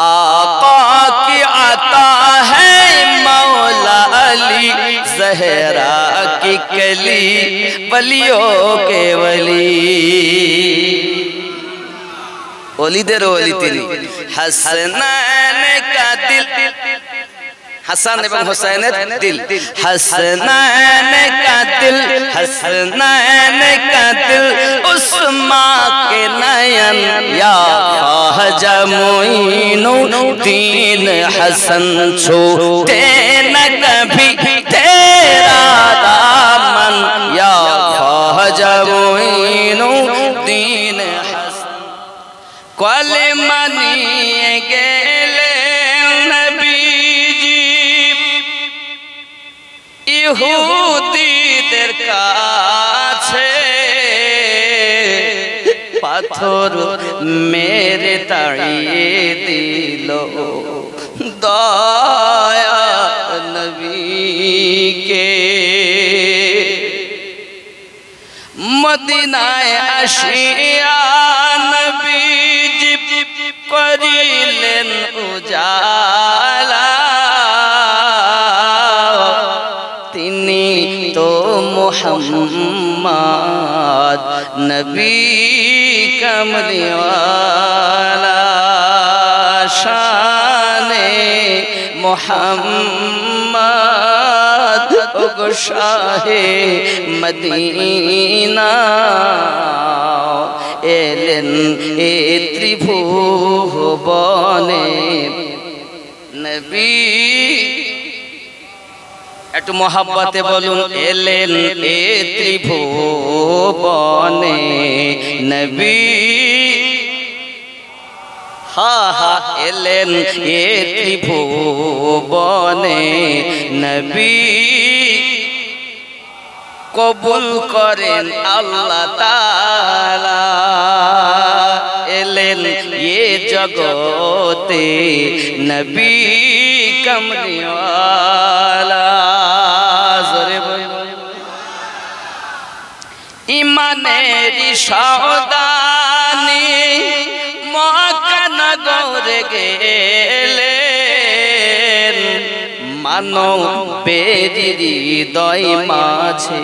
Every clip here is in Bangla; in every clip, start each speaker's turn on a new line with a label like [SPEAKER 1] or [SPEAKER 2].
[SPEAKER 1] आका की आता है मौला अली ज़हरा की कली वलियों के वली ওলিদের ওলি তিনি হাসানান কা দিল হাসান এবং হুসাইনের দিল হাসানান কা দিল হাসানান কা দিল উসমা के नयन या ख्वाजा मोइनुद्दीन हसन छूटे न कभी तेरा दामन या ख्वाजा मोइनुद्दीन कलेमा निये गेलेन नबीजी ইহুদিদের কাছে পাথর মেরে তাড়িয়ে দিল দয়া নবীকে মদিনায় আসিয়া নবীজি করিলেন উজালা তিনি তো মুহাম্মদ নবী কমলিওয়ালা শানে মুহাম্মদ ওগো শাহে মদিনা এলেন এ ত্রিভুবনে নবী একটু মোহাব্বতে বলুন এলেন এ ত্রিভুবনে নবী হা হা এলেন এ ত্রিভুবনে নবী কবুল করেন আল্লাহ তাআলা এলেন এ জগতে নবী কমলিওয়ালা জোরে বলুন ইমানের সওদানি মক্কা নগরে গেলেন মানবের হৃদয় মাঝে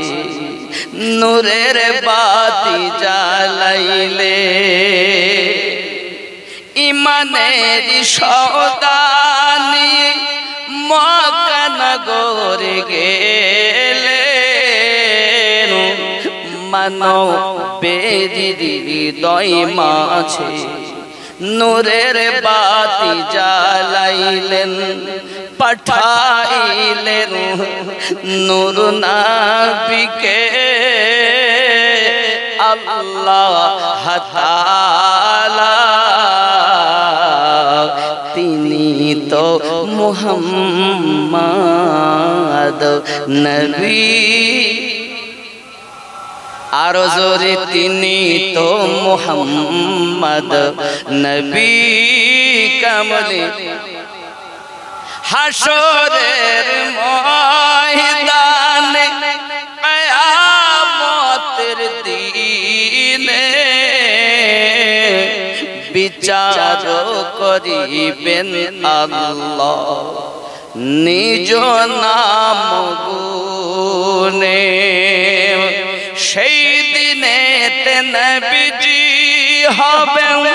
[SPEAKER 1] নূরের বাতি জ্বালাইলে ইমানের সওদানি মক্কা নগরে গেলেন মানবের হৃদয় মাঝে নূরের বাতি জ্বালাইলেন পাঠাইলেন নূর নবীকে আল্লাহ তাআলা তিনি তো মুহাম্মদ নবী আরো জোরে তিনি তো মুহাম্মদ নবী কমলি হাসরের ময়দানে কিয়ামতের দিনে বিচার করিবেন আল্লাহ নিজ নাম গুনে সেই দিনেতে নবীজি হবেন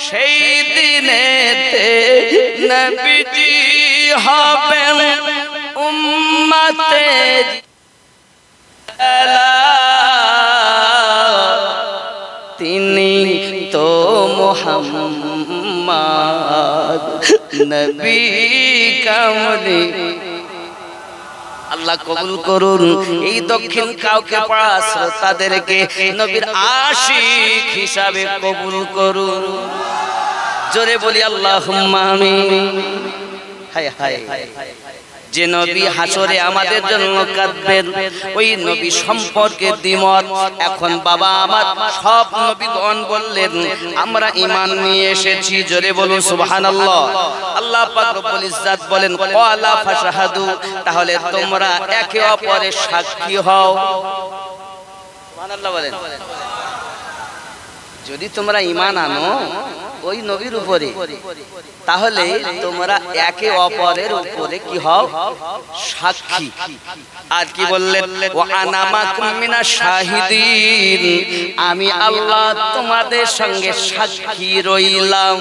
[SPEAKER 1] সেই দিনেতে নবীজি হবেন উম্মতের তিনি তো মুহাম্মদ নবী কমলি আল্লাহ কবুল করুন এই দক্ষিণ কাউকে পড়া শ্রোতাদেরকে নবীর আশিক হিসাবে কবুল করুন জোরে বলি আল্লাহুম্মা আমিন হায় হায় যে নবী হাসরে আমাদের জন্য কাঁদবেন ওই নবী সম্পর্কে দ্বিমত এখন বাবা আমার সব নবীগণ বললেন আমরা ঈমান নিয়ে এসেছি জোরে বলুন সুবহানাল্লাহ আল্লাহ পাক রব্বুল ইজ্জত বলেন ক্বালা ফাশহাদু তাহলে তোমরা একে অপরের সাক্ষী হও সুবহানাল্লাহ বলেন যদি তোমরা ঈমান আনো ওই নবীর উপরে, তাহলে তোমরা একে অপরের উপরে কি হও? সাক্ষী। আর কি বললেন? ওয়া আনা মাকুম মিনাশ শাহিদিন, আমি আল্লাহ তোমাদের সঙ্গে সাক্ষী রইলাম।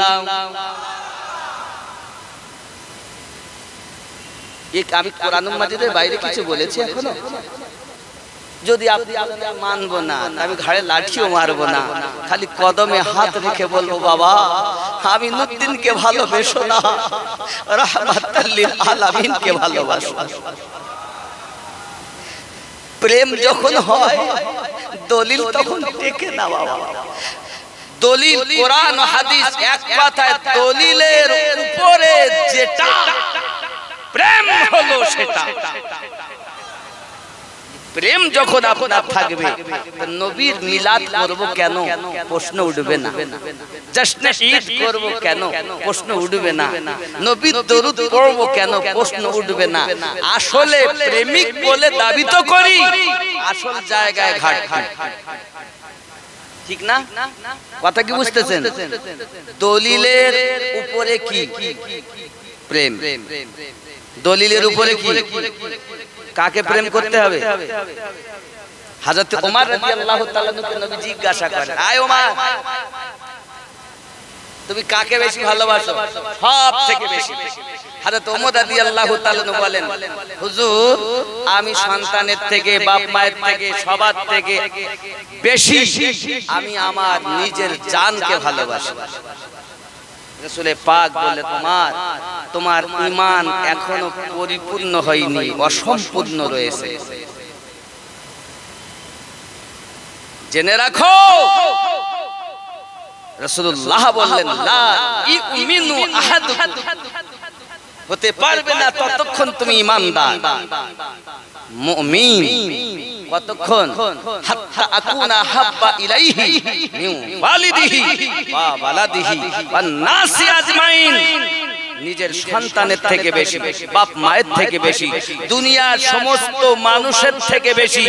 [SPEAKER 1] আমি কোরআনুল মাজিদের বাইরে কিছু বলেছি এখনো? যদি আপনি মানবো না, আমি ঘাড়ে লাঠিও মারবো না, খালি কদমে হাত রেখে বলবো বাবা আমি নুরউদ্দিনকে ভালোবেসো না, রাহমাতাল লিল আলামিনকে ভালোবাসো। প্রেম যখন হয় দলিল তখন টেকে না বাবা। দলিল কোরআন ও হাদিস, এক কথায় দলিলের উপরে যেটা প্রেম হলো সেটা। প্রেম যখন আপনার থাকবে, নবীর মিলাদ করব কেন প্রশ্ন উঠবে না, জশ্নে ঈদ করব কেন প্রশ্ন উঠবে না, নবীর দরুদ পড়ব কেন প্রশ্ন উঠবে না। আসলে প্রেমিক বলে দাবি তো করি, আসল জায়গায় ঘাট। ঠিক না? কথা কি বুঝতেছেন? দলিলের উপরে কি প্রেম, দলিলের উপরে কি, কাকে প্রেম করতে হবে? হযরত ওমর রাদিয়াল্লাহু তাআলা কে নবী জিজ্ঞাসা করেন, আয় ওমর তুমি কাকে বেশি ভালোবাসো? সব থেকে বেশি। হযরত ওমর রাদিয়াল্লাহু তাআলা বলেন, হুজুর আমি সন্তানের থেকে, বাপ মায়ের থেকে, সবার থেকে বেশি আমি আমার নিজের জানকে ভালোবাসি। রাসূল পাক বলে, তোমার ঈমান এখনো পরিপূর্ণ হয়নি, অসম্পূর্ণ রয়েছে। জেনে রাখো রাসূলুল্লাহ বললেন, লা ইউমিনু আহাদুকুম, হতে পারবে না ততক্ষণ তুমি ঈমানদার মুমিন, কতক্ষণ? হাত্তা আকুনা হাব্বা ইলাইহি মিন ওয়ালিদিহি ওয়া ওয়ালাদিহি ওয়ান নাসি আজমাইন, নিজের সন্তানের থেকে বেশি, বাপ মায়ের থেকে বেশি, দুনিয়ার সমস্ত মানুষের থেকে বেশি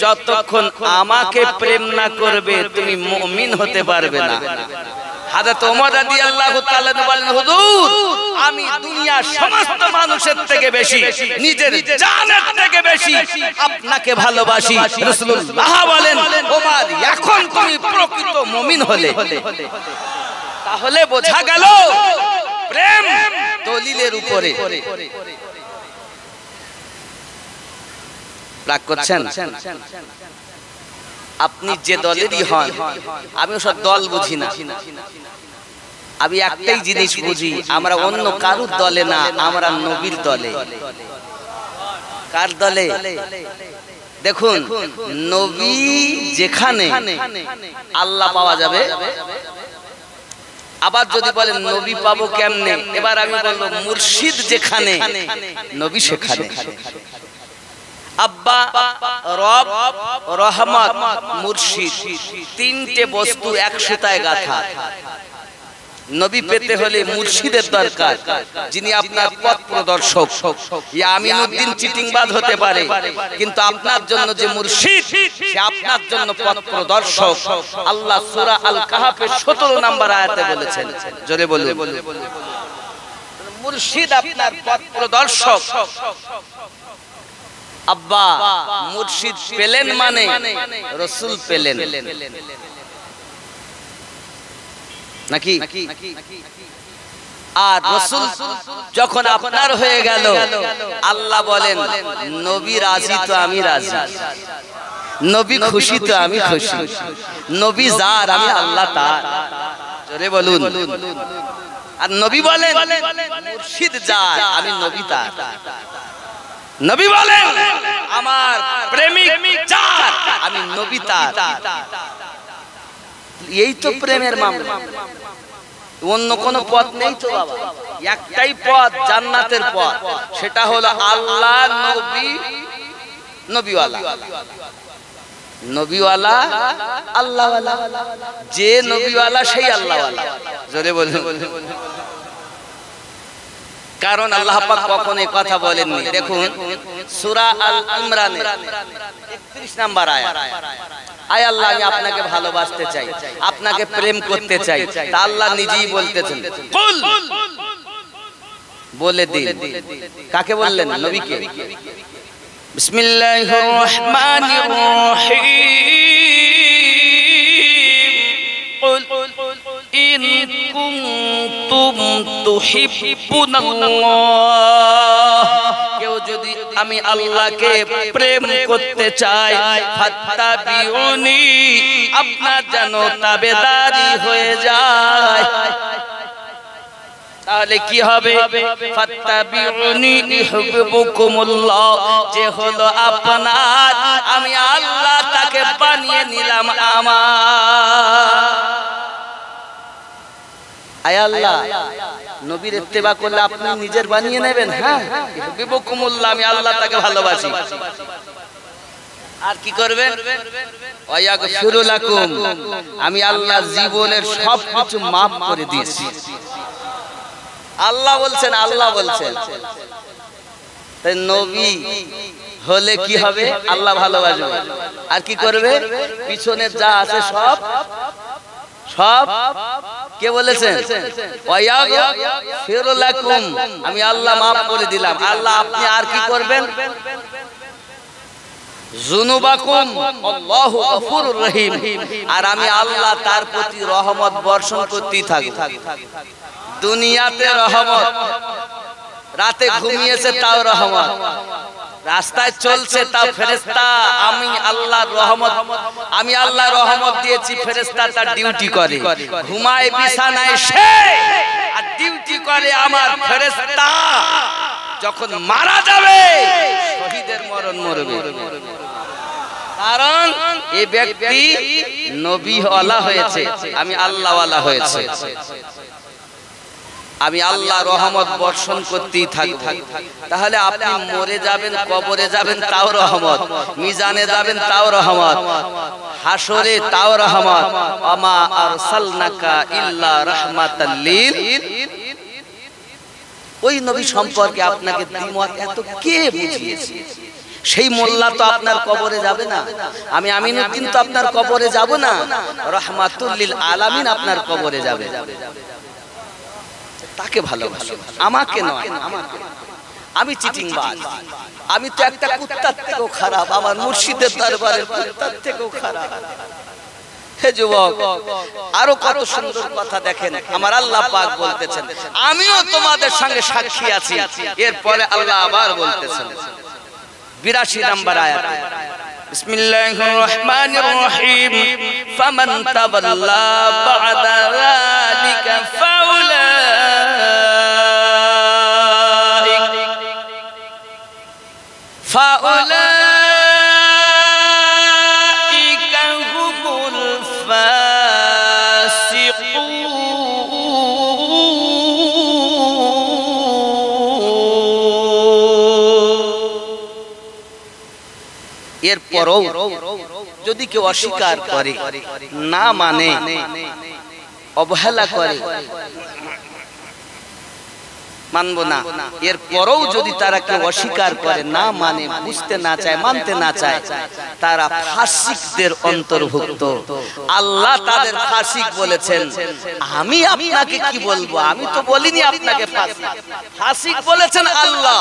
[SPEAKER 1] যতক্ষণ আমাকে প্রেম না করবে তুমি মুমিন হতে পারবে না। হযরত ওমর রাদিয়াল্লাহু তাআলা বলেন, হুজুর আমি দুনিয়ার সমস্ত মানুষের থেকে বেশি, নিজের জানের থেকে বেশি আপনাকে ভালোবাসি। রাসূলুল্লাহ বলেন, ওমর এখন তুমি প্রকৃত মুমিন হলে। তাহলে বোঝা গেল প্রেম দলিলের উপরে। রাগ করছেন? আপনি যে দলেরই হন, আমি ওসব দল বুঝি না, আমি একটাই জিনিস বুঝি, আমরা অন্য কারুর দলে না, আমরা নবীর দলে। কার দলে? দেখুন, নবী যেখানে আল্লাহ পাওয়া যাবে। আবার যদি বলেন নবী পাবো কেমনে, এবার আমি বলবো মুর্শিদ যেখানে নবী সেখানে। আব্বা, রব, রহমত, মুর্শিদ, তিনটে বস্তু এক সুতায় গাঁথা। নবী পেতে হলে মুর্শিদের দরকার, যিনি আপনার পথ প্রদর্শক। আমিনুদ্দিন চিটিংবাজ হতে পারে, কিন্তু আপনার জন্য যে মুর্শিদ, সে আপনার জন্য পথ প্রদর্শক। আল্লাহ সূরা আল কাহফের 17 নম্বর আয়াতে বলেছেন, জোরে বলুন, মুর্শিদ আপনার পথ প্রদর্শক। আব্বা মুর্শিদ পেলেন মানে রাসূল পেলেন নাকি? আর রাসূল যখন আপনার হয়ে গেল, আল্লাহ বলেন নবী রাজি তো আমি রাজি, নবী খুশি তো আমি খুশি, নবী যার আমি আল্লাহ তার। জোরে বলুন। আর নবী বলেন মুর্শিদ যার আমি নবী তার। নবী বলেন আমার প্রেমিক যার আমি নবী তার। এই তো প্রেমের মামলা, অন্য কোন পথ নেই তো বাবা। একটাই পথ, জান্নাতের পথ, সেটা হলো আল্লাহ, নবী, নবীওয়ালা। নবীওয়ালা আল্লাহওয়ালা, যে নবীওয়ালা সেই আল্লাহওয়ালা। জোরে বলুন। কারণ আল্লাহ পাক কখনো এই কথা বলেননি। দেখুন সূরা আল ইমরানের 31 নম্বর আয়াত, আয় আল্লাহ আমি আপনাকে ভালোবাসতে চাই, আপনাকে প্রেম করতে চাই। তা আল্লাহ নিজেই বলতেছেন কুল, বলে দিন। কাকে বললেন? নবীকে। বিসমিল্লাহির রহমানির রহিম কুল ইন কুনতুম তুহিব্বুনাল্লাহ, কেউ যদি আমি আল্লাহকে প্রেম করতে চাই, ফাত্তাবিউনি, আপনার যেন তাবেদারি হয়ে যায়। তাহলে কি হবে? ফাত্তাবিউনি ইউহিব্বুকুমুল্লাহ, যে হলো আপনার, আমি আল্লাহ তাকে বানিয়ে নিলাম আমার। আয় আল্লাহ, নবীর ইত্তেবা করলে আপনি নিজের বানিয়ে নেবেন। হ্যাঁ, ইউহিব্বুকুমুল্লাহ, আমি আল্লাহ তাকে ভালোবাসি। আর কি করবেন? ওয়ায়াগফিরু লাকুম, আমি আল্লাহ জীবনের সব কিছু মাফ করে দিয়েছি। আল্লাহ বলছেন, আল্লাহ বলছেন। তাই নবী হলে কি হবে? আল্লাহ ভালোবাসবে। আর কি করবে? পিছনে যা আছে সব সব কে বলেছেন? ওয়ায়াগফিরু লাকুম, আমি আল্লাহ মাফ করে দিলাম। আল্লাহ আপনি আর কি করবেন? যুনুবাকুম আল্লাহু গফুরুর রহিম, আর আমি আল্লাহ তার প্রতি রহমত বর্ষণ করতেই থাকি। দুনিয়াতে রহমত, রাতে ঘুমিয়েছে তাও রহমত, রাস্তায় চলছে তাও ফেরেশতা। আমি আল্লাহর রহমত, আমি আল্লাহ রহমত দিয়েছি, ফেরেশতা তার ডিউটি করে। ঘুমায় বিছানায় সে, আর ডিউটি করে আমার ফেরেশতা। যখন মারা যাবে শহীদের মরণ মরবে, কারণ এই ব্যক্তি নবীওয়ালা হয়েছে, আমি আল্লাহওয়ালা হয়েছে। আমি আল্লাহ রহমত বর্ষণ করতেই থাকব। তাহলে আপনি মরে যাবেন, কবরে যাবেন, তাও রহমত, মিজানে যাবেন, তাও রহমত, হাসরে তাও রহমত। আমা আরসালনাকা ইল্লা রাহমাতাল লিল, ওই নবী সম্পর্কে আপনাকে দ্বিমত এত কে বুঝিয়েছে? সেই মোল্লা তো আপনার কবরে যাবে না, আমি আমিনুদ্দিন তো আপনার কবরে যাব না, রাহমাতুল লিল আলামিন আপনার কবরে যাবে। তাকে ভালোবাসো, আমাকে নয়। আমি চিটিংবাজ, আমি তো একটা কুত্তার থেকেও খারাপ, আমার মুর্শিদের দরবারের কুত্তার থেকেও খারাপ। হে যুবক, আরো কত সুন্দর কথা দেখেন। আমার আল্লাহ পাক বলতেছেন, আমিও তোমাদের সঙ্গে সাক্ষী আছি। এরপরে আল্লাহ আবার বলতেছেন 82 নম্বর আয়াত, বিসমিল্লাহির রহমানির রহিম, ফামান তাওয়াল্লা বা'দা যালিকা ফাউলাইকা হুমুল ফাসিকুন। এরপরও যদি কেউ অস্বীকার করে, না মানে, অবহেলা করে, মানবো না, এরপরও যদি তারা কেউ অস্বীকার করে, না মানে, বুঝতে না চায়, মানতে না চায়, তারা ফাসিকদের অন্তর্ভুক্ত। আল্লাহ তাদের ফাসিক বলেছেন। আমি আপনাকে কি বলবো? আমি তো বলিনি আপনাকে ফাসিক, ফাসিক বলেছেন আল্লাহ।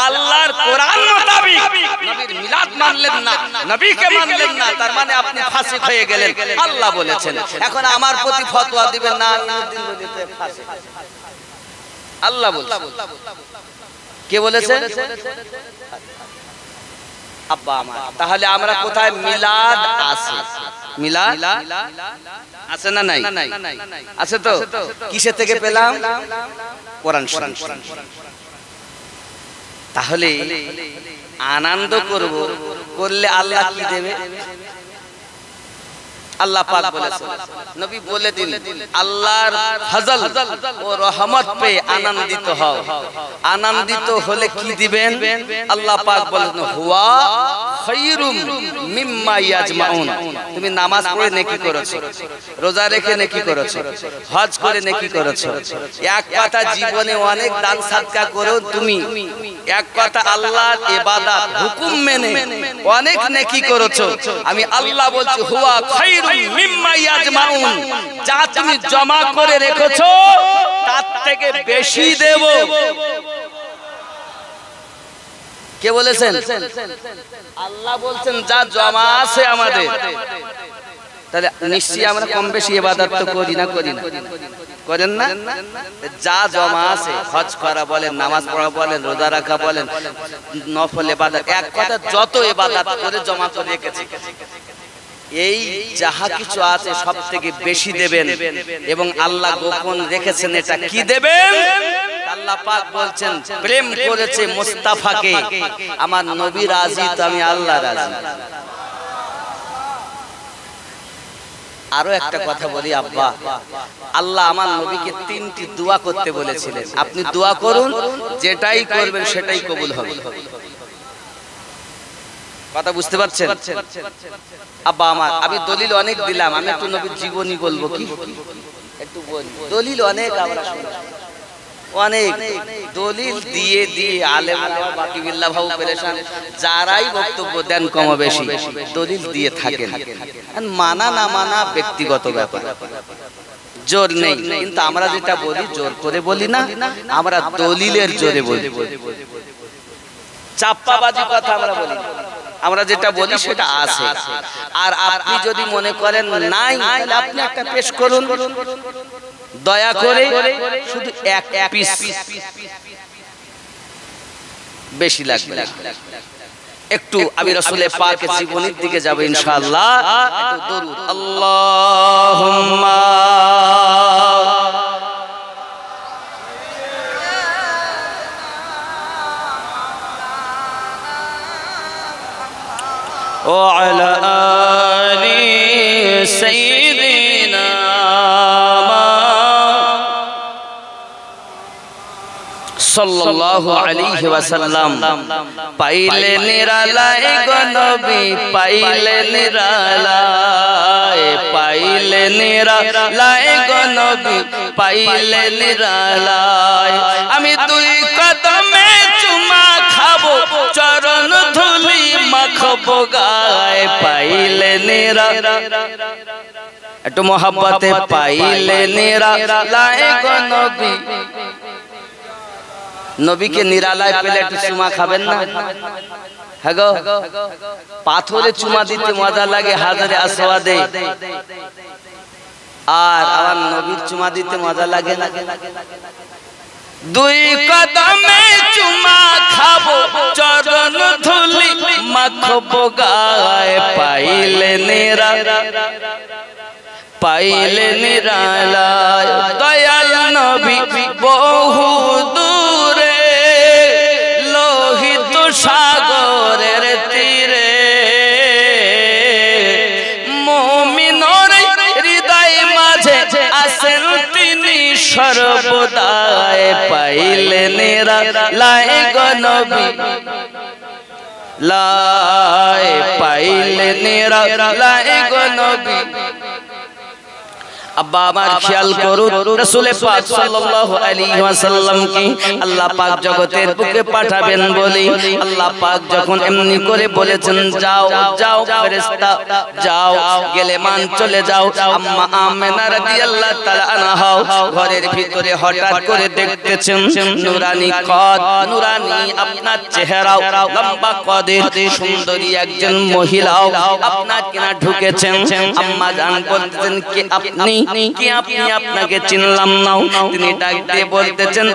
[SPEAKER 1] আল্লাহর কোরআন মোতাবেক নবীর মিলাদ মানলেন না, নবীকে মানলেন না, তার মানে আপনি ফাসিক হয়ে গেলেন। আল্লাহ বলেছেন। এখন আমার প্রতি ফতোয়া দিবেন না, ফাসিক আল্লাহ বলছেন। কে বলেছে? আব্বা আমার। তাহলে আমরা কোথায়? মিলাদ আছে, মিলাদ আছে না নাই? আছে তো। কিসে থেকে পেলাম? কোরআন শরীফ। তাহলে আনন্দ করব, করলে আল্লাহ কি দেবে? আল্লাহ পাক বলেছেন, নবী বলে দিন, আল্লাহর ফজল ও রহমত পেয়ে আনন্দিত হও। আনন্দিত হলে কি দিবেন? আল্লাহ পাক বলেন, হুয়া খায়রুম মিম্মা ইয়াজমাউন। তুমি নামাজ পড়ে নেকি করেছো, রোজা রেখে নেকি করেছো, হজ করে নেকি করেছো, এক কথা জীবনে অনেক দান সাদকা করেও তুমি এক কথা আল্লাহর ইবাদত হুকুম মেনে অনেক নেকি করেছো। আমি আল্লাহ বলছি হুয়া খায়রুম মিম্মা ইয়াজমাউন, যা তুমি জমা করে রেখেছো তার থেকে বেশি দেব। কে বলেছেন? আল্লাহ বলছেন যা জমা আছে আমাদের। তাহলে নিশ্চয়ই আমরা কম বেশি ইবাদত তো করি না, করেন না? যা জমা আছে, হজ করা বলেন, নামাজ পড়া বলেন, রোজা রাখা বলেন, নফল ইবাদত, এক কথা যত ইবাদত করে জমা করে রেখেছি, এই যাহা কিছু আছে সব থেকে বেশি দেবেন। এবং আল্লাহ গোপন রেখেছেন এটা কি দেবেন। আল্লাহ পাক বলছেন প্রেম করেছে মুস্তাফাকে, আমার নবী রাজি তো আমি আল্লাহ রাজি। আরো একটা কথা বলি আব্বা, আল্লাহ আমার নবীকে 3টি দোয়া করতে বলেছিলেন। আপনি দোয়া করুন, যেটাই করবেন সেটাই কবুল হবে। কথা বুঝতে পারছেন আব্বা আমার? আমি দলিল অনেক দিলাম, আমি একটু নবীর জীবনী বলবো কি একটু বলি। দলিল অনেক আমরা অনেক দলিল দিয়ে দিয়ে আলেম বাকি বিল্লাহ ভাউ পেরেশান, যারাই বক্তব্য দেন কম বেশি দলিল দিয়ে থাকেন। মানা না মানা ব্যক্তিগত ব্যাপার, জোর নেই। কিন্তু আমরা যেটা বলি জোর করে বলি না, আমরা দলিলের জোরে বলি। চাপ্পাবাজি কথা আমরা বলি, আমরা যেটা বলি সেটা আছে। আর আপনি যদি মনে করেন নাই, আপনি একটা পেশ করুন, দয়া করে শুধু এক পিস, বেশি লাগবে একটু। আমি রাসূলের পাকের জীবনীর দিকে যাব ইনশাআল্লাহ। একটু দরুদ আল্লাহুম্মা وعلى آل سيدنا সাল্লাল্লাহু আলাইহি ওয়াসাল্লাম। পাইলে নিরালায় গো নবী, পাইলে নিরালায়, পাইলে নিরালায় গো নবী, পাইলে নিরালায়। আমি দুই কদমে চুমা খাবো, চরণ ধুলি মাখবো গায়, পাইলে নিরালায়। একটু মোহাব্বতে পাইলে নিরালায় গো নবী। নবীকে নিরালায় পেলে একটু চুমা খাবেন না? হ্যাঁ গো, পাথরে চুমা দিতে মজা লাগে হাজারে আসওয়াদে, আর আমার নবীর চুমা দিতে মজা লাগে না। দুই কদমে চুমা খাবো, চরণ ধুলি মাখবো গায়, পাইলে নিরালায়, পাইলে নিরালায়। দয়াল নবী বহু দূরে, লোহিত সাগরের তীরে, মুমিনের হৃদয় মাঝে আছেন তিনি সর্বদাই, পাইলে নিরালায় গো নবী লাই, পাইলে নিরালায় গো নবী। আব্বা আমার খেয়াল করুন, রাসূল পাক সাল্লাল্লাহু আলাইহি ওয়াসাল্লাম কি আল্লাহ পাক জগতের বুকে পাঠাবেন বলে আল্লাহ পাক যখন এমনি করে বলেছেন যাও যাও ফেরেশতা যাও, গেলে মান চলে যাও। আম্মা আমেনা রাদিয়াল্লাহু তাআলা আনহা ঘরের ভিতরে হঠাৎ করে দেখতেছেন নূরানী কদ, নূরানী আপনার চেহারাও, লম্বা কদের সুন্দরী একজন মহিলাও আপনার কিনা ঢুকেছেন। আম্মা জান বলতেছেন কি আপনি কি, আপনি আপনাকে চিনলাম না। তিনি ডাক দিয়ে বলতেছেন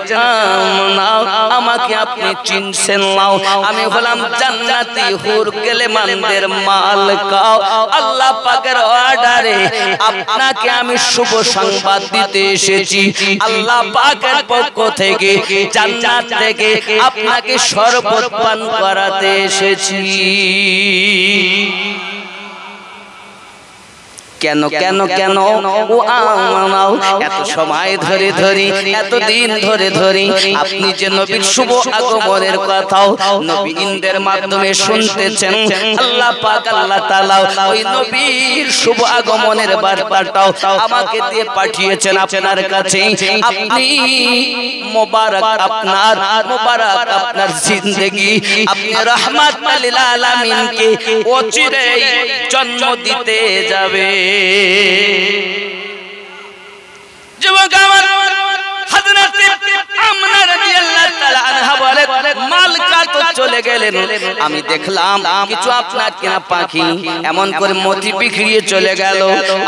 [SPEAKER 1] নাও, আমাকে আপনি চিনছেন নাও, আমি হলাম জান্নাতি হুর কেলেমানদের মালিকা। আল্লাহ পাকের অর্ডারে আপনাকে আমি শুভ সংবাদ দিতে এসেছি। আল্লাহ পাকের পক্ষ থেকে জান্নাত থেকে আপনাকে শরবত পান করাতে এসেছি। কেন কেন কেন ও আমানাও এত সময় ধরে ধরে এত দিন ধরে ধরে আপনি যে নবীর শুভ আগমনের কথাও নবীদের মাধ্যমে শুনতেছেন, আল্লাহ পাক আল্লাহ তাআলা ওই নবীর শুভ আগমনের বার্তাটাও আমাকে দিয়ে পাঠিয়েছেন আপনার কাছে। আপনি মোবারক আপনার জিন্দেগি, আপনি রাহমাতুল লিল আলামিনকে অচিরেই জন্ম দিতে যাবে। যুবক আমার, হযরত আমনা রাদিয়াল্লাহু তাআলা আনহা বলে, মালকা তো চলে গেলেন, আমি দেখলাম কিছু আপনার কেনা পাখি এমন করে মতি বিখরিয়ে চলে গেল।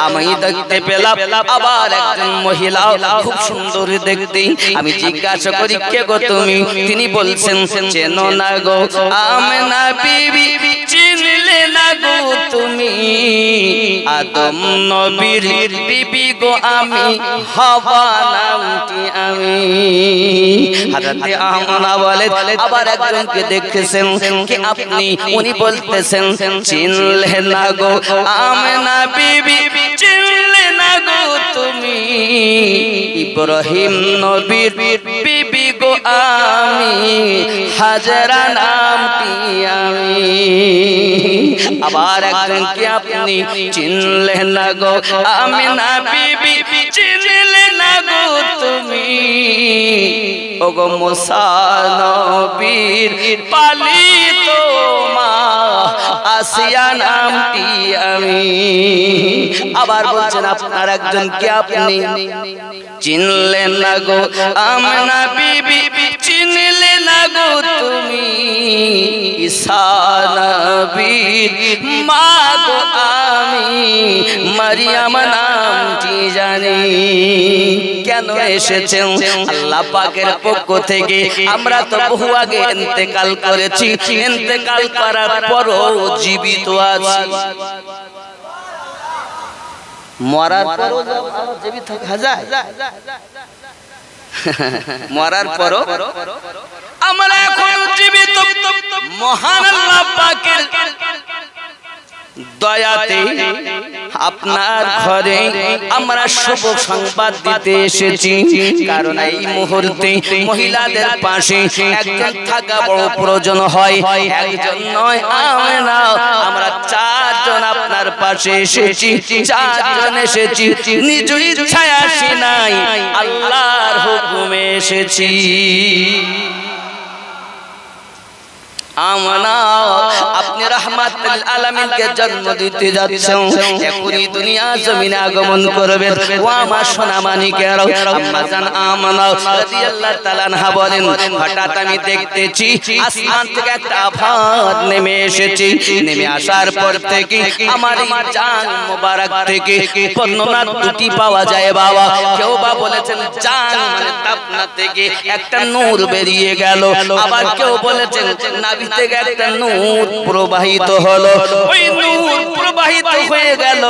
[SPEAKER 1] আমি দেখতে পেলাম আবার একজন মহিলা খুব সুন্দর দেখতে। আমি জিজ্ঞাসা করি, কে গো তুমি? তিনি বলছেন, চেনো না গো আমনা বিবি, চিনলে না গো তুমি আদম নবীর বিবি গো আমি, হাওয়া নামটি আমি। হযরত আমনা বলে, আবার একজনকে দেখেছেন কি আপনি? উনি বলতেছেন, চিনলে না গো আমনা বিবি, চিনলে না গো তুমি ইব্রাহিম নবীর বিবি গো আমি, হাজরা নামটি আমি। আবার একজনকে আপনি চিনলেন না গো আমিনা বিবি, চিনলে না গো তুমি ওগো মুসা নবীর পালিত মা, আসিয়া নামটি আমি। আবার বলছেন আপনার একজনকে আপনি চিনলেন না গো আমিনা বিবি, চিনলে না গো তুমি ঈসা নবীর মা গো আমি, মারিয়াম নামটি জানি। কেন এসেছেন? আল্লাহ পাকের পক্ষ থেকে। আমরা তো বহু আগে ইন্তেকাল করেছি, ইন্তেকাল করার পরও জীবিত আছি। মরার পরও জীবিত থাকা যায়? মরার পরও আমরা এখন জীবিত। মহান আল্লাহ পাকের দয়াতে আপনার ঘরে আমরা শুভ সংবাদ দিতে এসেছি। কারণ এই মুহূর্তে মহিলাদের পাশে একজন থাকা বড় প্রয়োজন হয়, একজন নয় আমরা চারজন আপনার পাশে এসেছি। চারজন এসেছি, নিজ ইচ্ছায় আসি নাই, আল্লাহর হুকুমে এসেছি। আমনা আপনি রাহমাতুল আলামিনকে জন্ম দিতে যাচ্ছেন, পুরি দুনিয়া জমিনে আগমন করবেন। ও আমার সোনা মানিকেরা, আম্মা জান আমনা রাদিয়াল্লাহু তাআলা আনহা বলেন, হঠাৎ আমি দেখতেছি আসমান থেকে একটা আফাত নেমে এসেছে। নেমে আসার পর থেকে আমার এই জান মোবারক থেকে বর্ণনা দুটি পাওয়া যায় বাবা। কেউ বা বলেছেন জান মানে তাপনা থেকে একটা নূর বেরিয়ে গেল, আবার কেউ বলেছেন নাভি থেকে একটা নূর প্রবাহিত হলো। ওই নূর প্রবাহিত হয়ে গেল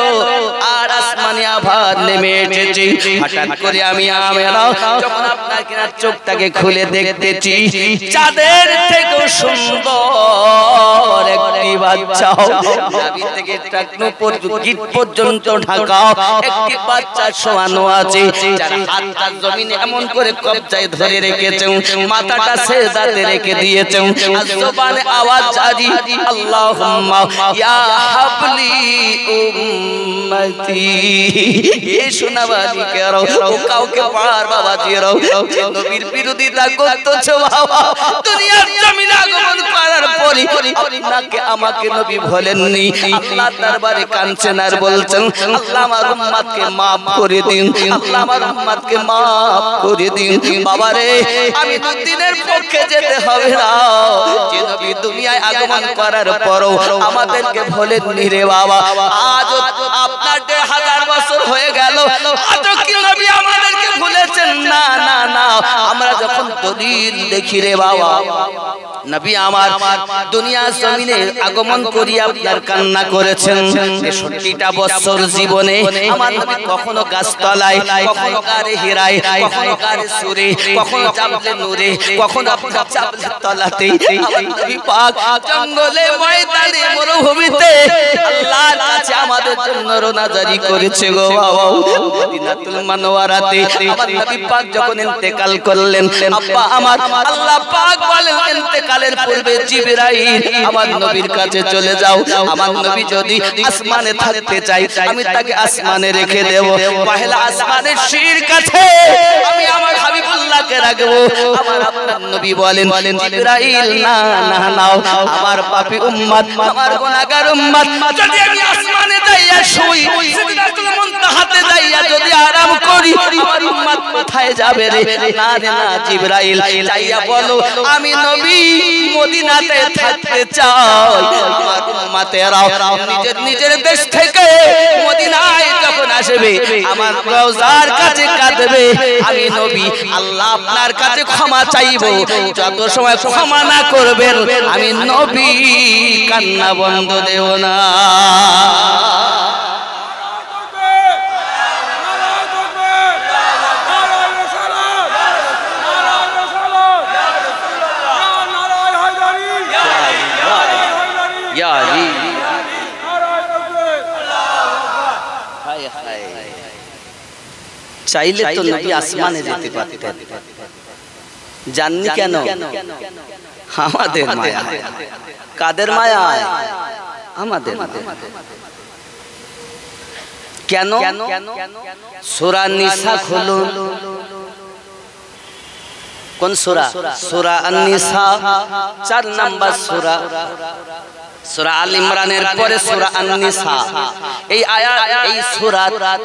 [SPEAKER 1] আর আসমানে আভার নেমে এসেছে। হঠাৎ করে আমি আমেনা যখন আপনার কিনা চোখটাকে খুলে দেখতেছি, চাঁদের থেকে সুন্দর একটি বাচ্চা, নাভি থেকে টাকনু পর্যন্ত ঢাকা একটি বাচ্চা শোয়ানো আছে, যার হাতটা জমিনে এমন করে কবজায় ধরে রেখেছে, মাথাটা সেজদাতে রেখে দিয়েছে। জবানে আওয়াজ জারি, আল্লাহুম্মা ইয়া হাবলি উম্মতি। এই শোনাবাজি করো, কাউকে পার বাবা দিরো নবীর বিরোধিতা করতেছো বাবা। দুনিয়ার জমিনে আগমন করার পরে আপনাকে আমাকে নবী বলেননি, আল্লাহ দরবারে কাঁদছেন আর বলছেন, আল্লাহ আমার উম্মতকে maaf করে দিন, আল্লাহ আমার উম্মতকে maaf করে দিন। বাবা রে, আমি দুদিনের পক্ষে যেতে হবে না, যে নবী দুনিয়ায় আগমন করার পরও আমাদেরকে বলেননি রে বাবা। আজ আপনার 1000 বছর হয়ে গেল, আজ কি নবী আমাদেরকে ভুলেছেন? না না না, আমরা যখন দলিল দেখি রে বাবা, নবী আমার দুনিয়া জমিনে আগমন করি আপনার কান্না করেছেন ৬৬টা বছর জীবনে আমার নবী কখনো গাছতলায়, কখনো গারে হীরায়, কখনো গারে সুরে, কখনো চাপলে নূরে, কখনো আপনার চাপলে তলাতে, আমার নবী পাক জঙ্গলে ময়দানে মরুভূমিতে আল্লাহর কাছে আমাদের জন্য রোনাজারি করেছে গো বাবা। মদিনাতুল মুনাওয়ারাতে আমার নবী পাক যখন ইন্তেকাল করলেন, আব্বা আমার আল্লাহ পাক বলেন ইন্তেকালের পূর্বে জিবরাইল আমার নবীর কাছে চলে যাও, আমার নবী যদি আসমানে থাকতে চাই আমি তাকে আসমানে রেখে দেব, পহেলা আসমানের সিঁড়ির কাছে আমি আমার হাবিবুল্লাহকে রাখবো। আমার আপনার নবী বলেন জিবরাইল না না নাও, আমার পাপী উম্মত, আমার গুনাহগার উম্মত যদি আমি আসমানে যাইয়া শুই, সিদরাতুল মুনতাহাতে যাইয়া যদি আরাম করি, আমার উম্মত কোথায় যাবে রে? না রে না জিবরাইল, যাইয়া বলো আমি নবী মদিনাতে থাকতে চাই। আমার উম্মতেরাও নিজের নিজের দেশ থেকে মদিনায় যখন আসবে আমার রওজার কাছে কাঁদবে, আমি নবী আল্লাহ আপনার কাছে ক্ষমা চাইবো, যত সময় ক্ষমা না করবেন আমি নবী কান্না বন্ধ দেব না। চাইলে তো নবী আসমানে যেতে পারতেন, জাননি কেন? আমাদের মায়া। কাদের মায়া? আমাদের। কেন? সূরা নিসা খুলুন। কোন সূরা? সূরা আন-নিসা ৪ নাম্বার সূরা। সূরা আল ইমরানের পরে সূরা আন-নিসা, এই আয়াত এই সূরা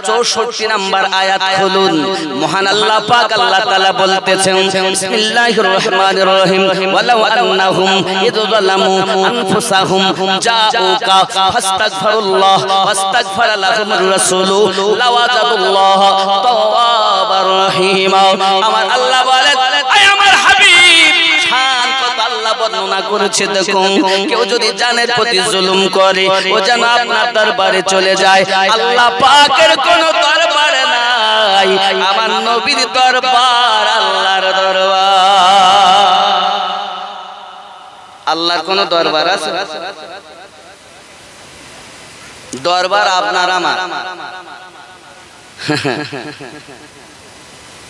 [SPEAKER 1] ৬৪ নাম্বার আয়াত খুলুন। মহান আল্লাহ পাক আল্লাহ তাআলা বলতেছেন বিসমিল্লাহির রহমানির রহিম ওয়ালাউ আন্নাহুম ইযলামু আনফুসাহুম জাউকা ফাস্তাগফিরুল্লাহ ওয়াস্তাগফারা লাহুমুর রাসূলু লাওয়াজাদুল্লাহ তাওয়াবার রহিমা। আমার আল্লাহ বলেন আয় আমার হাবিব, শান কত আল্লাহ বর্ণনা করেছে দেখুন, কেউ যদি জানের প্রতি জুলুম করে ও যেন আপনার দরবারে চলে যায়। আল্লাহ পাকের কোন দরবার নাই, আমার নবীর দরবার আল্লাহর দরবার। আল্লাহর কোন দরবার আছে? দরবার আপনার আমার।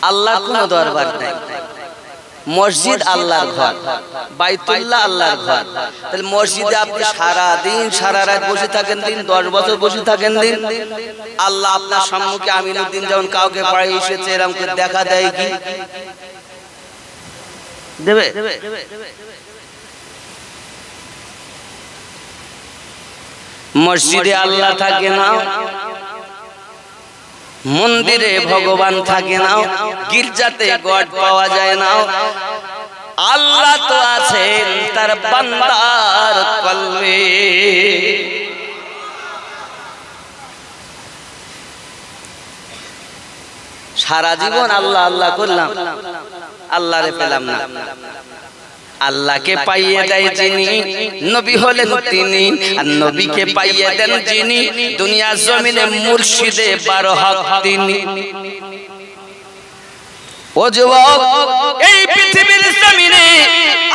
[SPEAKER 1] আল্লাহর কোন দরবার নাই। মসজিদ আল্লাহর ঘর, বাইতুল্লাহ আল্লাহর ঘর। তাহলে মসজিদে আপনি সারা দিন সারা রাত বসে থাকেন, দিন 10 বছর বসে থাকেন দিন, আল্লাহ আপনার সম্মুখে আমিনুদ্দিন যেমন কাউকে পড়াই এসেছে এরকম করে দেখা দেয় কি দেবে? মসজিদে আল্লাহ থাকে না, মন্দিরে ভগবান থাকে না, গির্জাতে গড পাওয়া যায় না। আল্লাহ তো আছেন তার বান্দার কলবে। সারা জীবন আল্লাহ আল্লাহ করলাম, আল্লাহরে পেলাম না। আল্লাহকে পাইয়ে দেয় যিনি, নবী হলেন তিনি। আর নবীকে পাইয়ে দেন যিনি, দুনিয়া জমিনে মুর্শিদে 12 হক তিনি। ও যুবক, এই পৃথিবীর জমিনে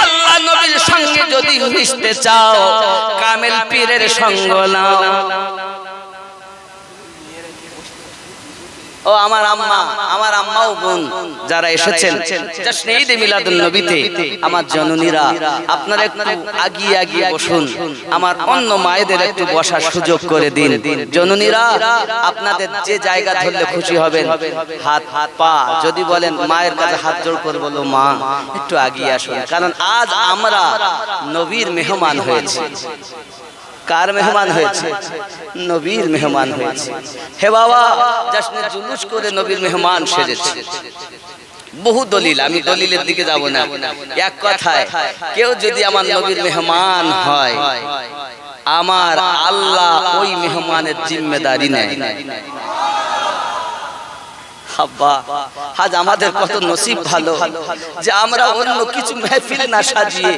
[SPEAKER 1] আল্লাহ নবীর সঙ্গে যদি মিশতে চাও, কামেল পীরের সঙ্গ নাও। ও আমার আম্মা ও বোন যারা এসেছেন জাস্ট ঈদে মিলাদুন নবীতে, আমার জননীরা আপনারা একটু আগিয়ে আগিয়ে বসুন, আমার অন্য মায়েদের একটু বসার সুযোগ করে দিন। জননীরা আপনাদের যে জায়গা ধরলে খুশি হবেন, হাত পা যদি বলেন মায়ের কাছে হাত জোড় করে বলো মা একটু আগিয়ে আসুন, কারণ আজ আমরা নবীর মেহমান হয়েছি। কার মেহমান হয়েছে? নবীর মেহমান হয়েছে। হে বাবা, জশ্নে জুলুস করে নবীর মেহমান সেজেছে। বহু দলিল, আমি দলিলের দিকে যাব না। এক কথায় কেউ যদি আমার নবীর মেহমান হয়, আমার আল্লাহ ওই মেহমানের জিম্মেদারি নেয়। আব্বা আজ আমাদের কত নসিব ভালো যে আমরা অন্য কিছু মাহফিল না সাজিয়ে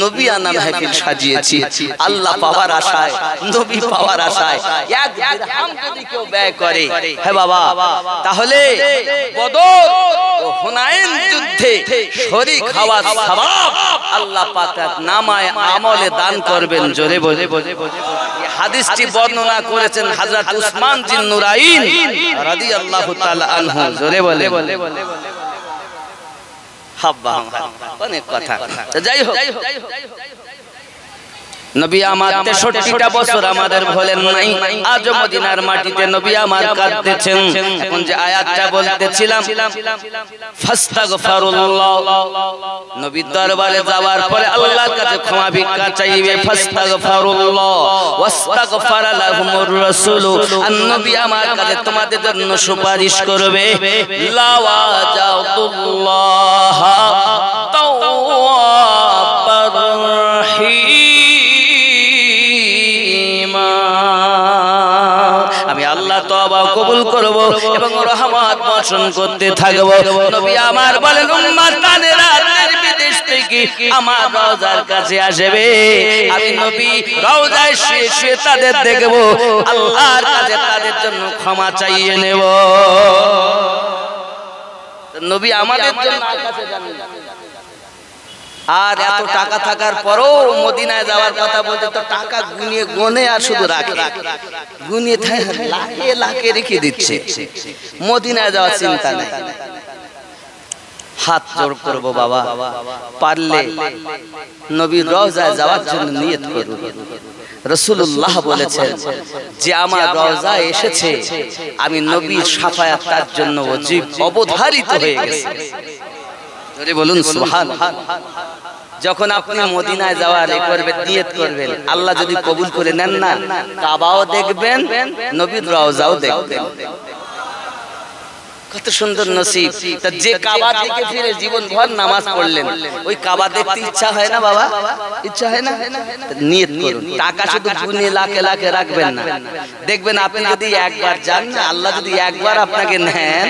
[SPEAKER 1] নবী আনা মাহফিল সাজিয়েছি। আল্লাহ পাওয়ার আশায়, নবী পাওয়ার আশায় এক দিরহাম যদি কেউ ব্যয় করে, হে বাবা, তাহলে বদর ও হুনাইন যুদ্ধে শরীক হওয়ার সওয়াব আল্লাহ পাক নামায়ে আমলে দান করবেন। জোরে বলে হাদিসটি বর্ণনা করেছেন হযরত উসমান জিন নুরাইন রাদিয়াল্লাহু তাআলা আনহু। জোরে বলে হাব্বা অনেক কথা। যাই হোক, নবী আমার 63টা বছর আমাদের ভোলেন নাই। আজ মদিনার মাটিতে নবী আমার কাঁদতেছেন। এখন যে আয়াতটা বলতেছিলাম, ফাস্তাগফিরুল্লাহ, নবীর দরবারে যাওয়ার পরে আল্লাহর কাছে ক্ষমা ভিক্ষা চাইবে। ফাস্তাগফিরুল্লাহ ওয়াস্তাগফারা লাহুমুর রাসূল, আর নবী আমার কাছে তোমাদের জন্য সুপারিশ করবে। লা ওয়াজাতুল্লাহ তাওয়াবার রহিম, আমি আল্লাহ তওবা কবুল করব এবং রহমত বর্ষণ করতে থাকব। নবী আমার বলেন, উম্মতানেরা বিদেশ থেকে আমার রওজার কাছে আসবে, আমি নবী রওজায় শুয়ে শুয়ে তাদের দেখব, আল্লাহর কাছে তাদের জন্য ক্ষমা চাইয়ে নেব। নবী আমাদের জন্য কাছে যাবেন। আর এত টাকা থাকার পরও মদিনায় যাওয়ার কথা বলতে তো টাকা গুনিয়ে গনে আর শুধু রাখে, গুনিয়ে লাখে লাখে রেখে দিচ্ছে। মদিনায় যাওয়ার চিন্তা নেই। হাত জোড় করব বাবা, পারলে নবীর রওজায় যাওয়ার জন্য নিয়ত করুন। রাসূলুল্লাহ বলেছেন যে আমার রওজায় এসেছে, আমি নবীর শাফায়াত তার জন্য ওয়াজিব অবধারিত হয়ে গেছে। জোরে বলুন সুবহানাল্লাহ। যখন আপনি মদিনায় যাওয়ার করবেন, নিয়ত করবেন, আল্লাহ যদি কবুল করে নেন না, কাবাও দেখবেন, নবীর রওজাও দেখবেন। কত সুন্দর নসিব। তা যে কাবা থেকে ফিরে জীবন ভর নামাজ পড়লেন, ওই কাবা দেখতে ইচ্ছা হয় না বাবা? ইচ্ছা হয় না? নিয়ত করুন। টাকা শুধু গুনে লাখে লাখে রাখবেন না। দেখবেন আপনি যদি একবার যান না, আল্লাহ যদি একবার আপনাকে নেন,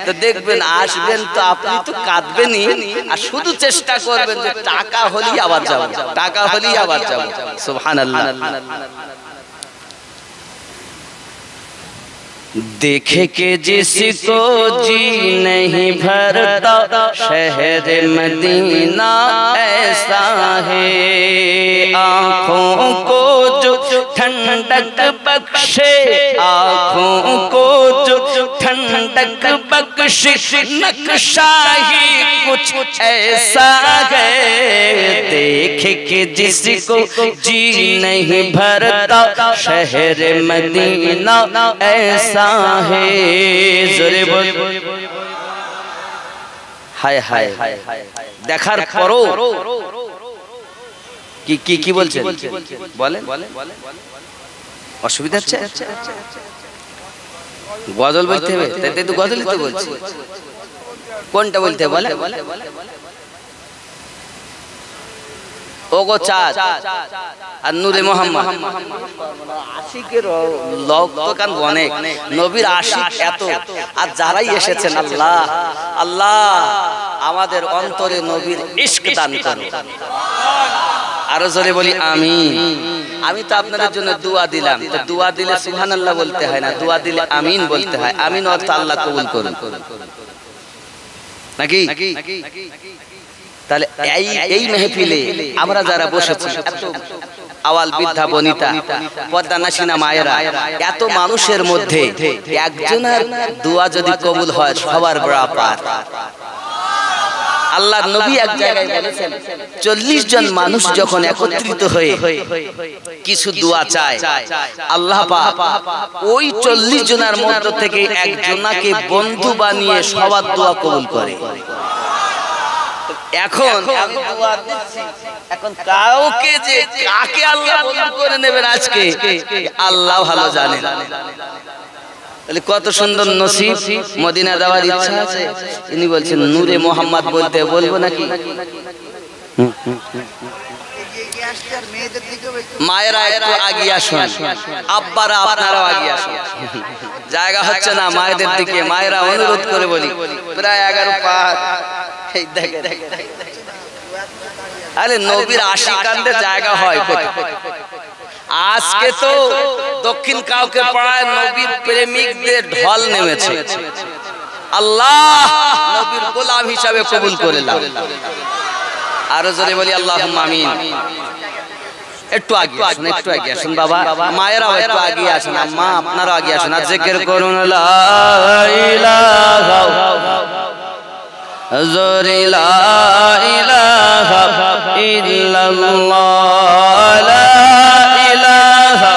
[SPEAKER 1] তো দেখবেন আসবেন তো আপনি তো কাঁদবেনই, আর শুধু চেষ্টা করবেন যে টাকা হলেই আবার যাব, টাকা হলেই আবার যাব। সুবহানাল্লাহ। देखे के जिसको जी नहीं भरता, शहर मदीना ऐसा है, आँखों को जो ठंडक बख्शे, आँखों को जो ठंडक बख्शे, नक्शा ही कुछ ऐसा है, देखे के जिसको जी नहीं भरता, शहर मदीना ऐसा है। জোরে বল। হায় হায়, দেখার পরও কি কি কি বলছেন বলেন? অসুবিধা হচ্ছে? গজল বলতে হবে, তাই তো গজলই তো বলছি। কোনটা বলতে বলে? ওগো চাঁদ আর নূরে মোহাম্মদ, আশিকের লোক তো কান অনেক, নবীর আশিক এত। আর যারাই এসেছেন, আল্লাহ আল্লাহ আমাদের অন্তরে নবীর ইশক দান করুন। আরো জোরে বলি আমিন। আমি তো আপনাদের জন্য দোয়া দিলাম, তো দোয়া দিলে সুবহানাল্লাহ বলতে হয় না, দোয়া দিলে আমিন বলতে হয়। আমিন অর্থ আল্লাহ কবুল করুন, নাকি? তাহলে এই মেহফিলে আমরা যারা বসেছি, এত আওয়াল বৃদ্ধা বনিতা, পর্দা নাসিনা মায়েরা, এত মানুষের মধ্যে একজনের দোয়া যদি কবুল হয়, সবার বড় পার। আল্লাহর নবী এক জায়গায় বলেছেন, 40 জন মানুষ যখন একত্রিত হয়ে কিছু দোয়া চায়, আল্লাহ পাক ওই 40 জনের মধ্য থেকে একজনকে বন্ধু বানিয়ে সবার দোয়া কবুল করে। এখন এখন কাউকে যে কাকে আল্লাহ বন্ধু করে নেবেন আজকে আল্লাহ ভালো জানেন। তাহলে কত সুন্দর নসিব। মদিনা যাওয়ার ইচ্ছা আছে, ইনি বলছেন নূরে মোহাম্মদ বলতে বলবো নাকি? মায়েরা একটু আগিয়ে আসুন, আব্বারা আপনারাও আগিয়ে আসুন, জায়গা হচ্ছে না মায়েদের দিকে। মায়েরা অনুরোধ করে বলি, প্রায় 11 পার। এই দেখে আরে নবীর আশিকানদের জায়গা হয় কোথায়? আজকে তো দক্ষিণ কাউকে পাড়ায় নবীর প্রেমিকদের ঢল নেমেছে। আল্লাহ নবীর গোলাম হিসাবে কবুল করে নাও। আরো জোরে বলি আল্লাহুম্মা আমিন। একটু আগে আসুন, একটু আগে আসুন বাবা, মায়েরাও একটু আগে আসুন, আম্মা আপনারাও আগে আসুন। আর জিকির করুন লা ইলাহা জোরে লা ইলাহা ইল্লাল্লাহ, লা ইলাহা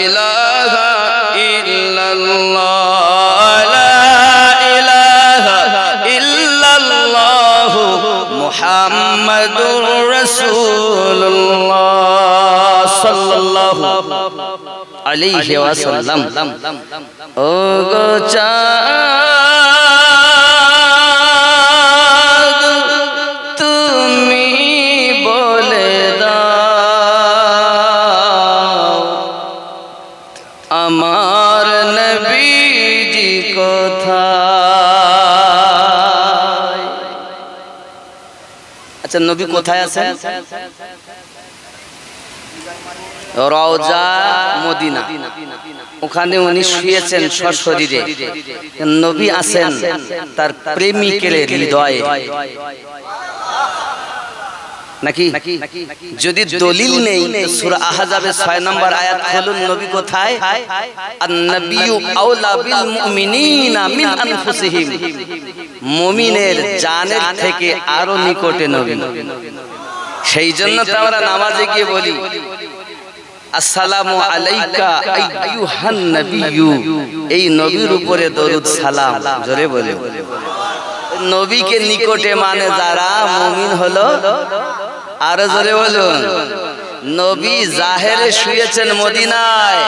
[SPEAKER 1] ইলাহা ইল্লাল্লাহ, লা ইলাহা ইল্লাল্লাহ মুহাম্মাদুর রাসূলুল্লাহ সাল্লাল্লাহু আলাইহি ওয়াসাল্লাম। ও গো চাঁদ তুমি বলে দাও আমার নবীজি কোথায়? আচ্ছা নবী কোথায় আছেন? রওজা মদিনা, ওখানে উনি শুয়েছেন সশরীরে। নবী আছেন তার প্রেমিকের হৃদয়ে নাকি? যদি দলিল নেই সূরা আহজাবের 6 নম্বর আয়াত খুলুন, নবী কোথায়? আন-নাবিয়্যু আওলা বিল মুমিনিনা মিন আনফুসিহিম, মুমিনের জানের থেকে আরো নিকটে নবী। সেই জন্য তো আমরা নামাজে গিয়ে বলি আসসালামু আলাইকা আইয়ুহান নাবিয়্যু, এই নবীর উপরে দরুদ সালাম। জোরে বলে নবীকে নিকটে মানে যারা মুমিন হলো। আরো জোরে বলুন, নবী জাহেরে শুয়েছেন মদিনায়,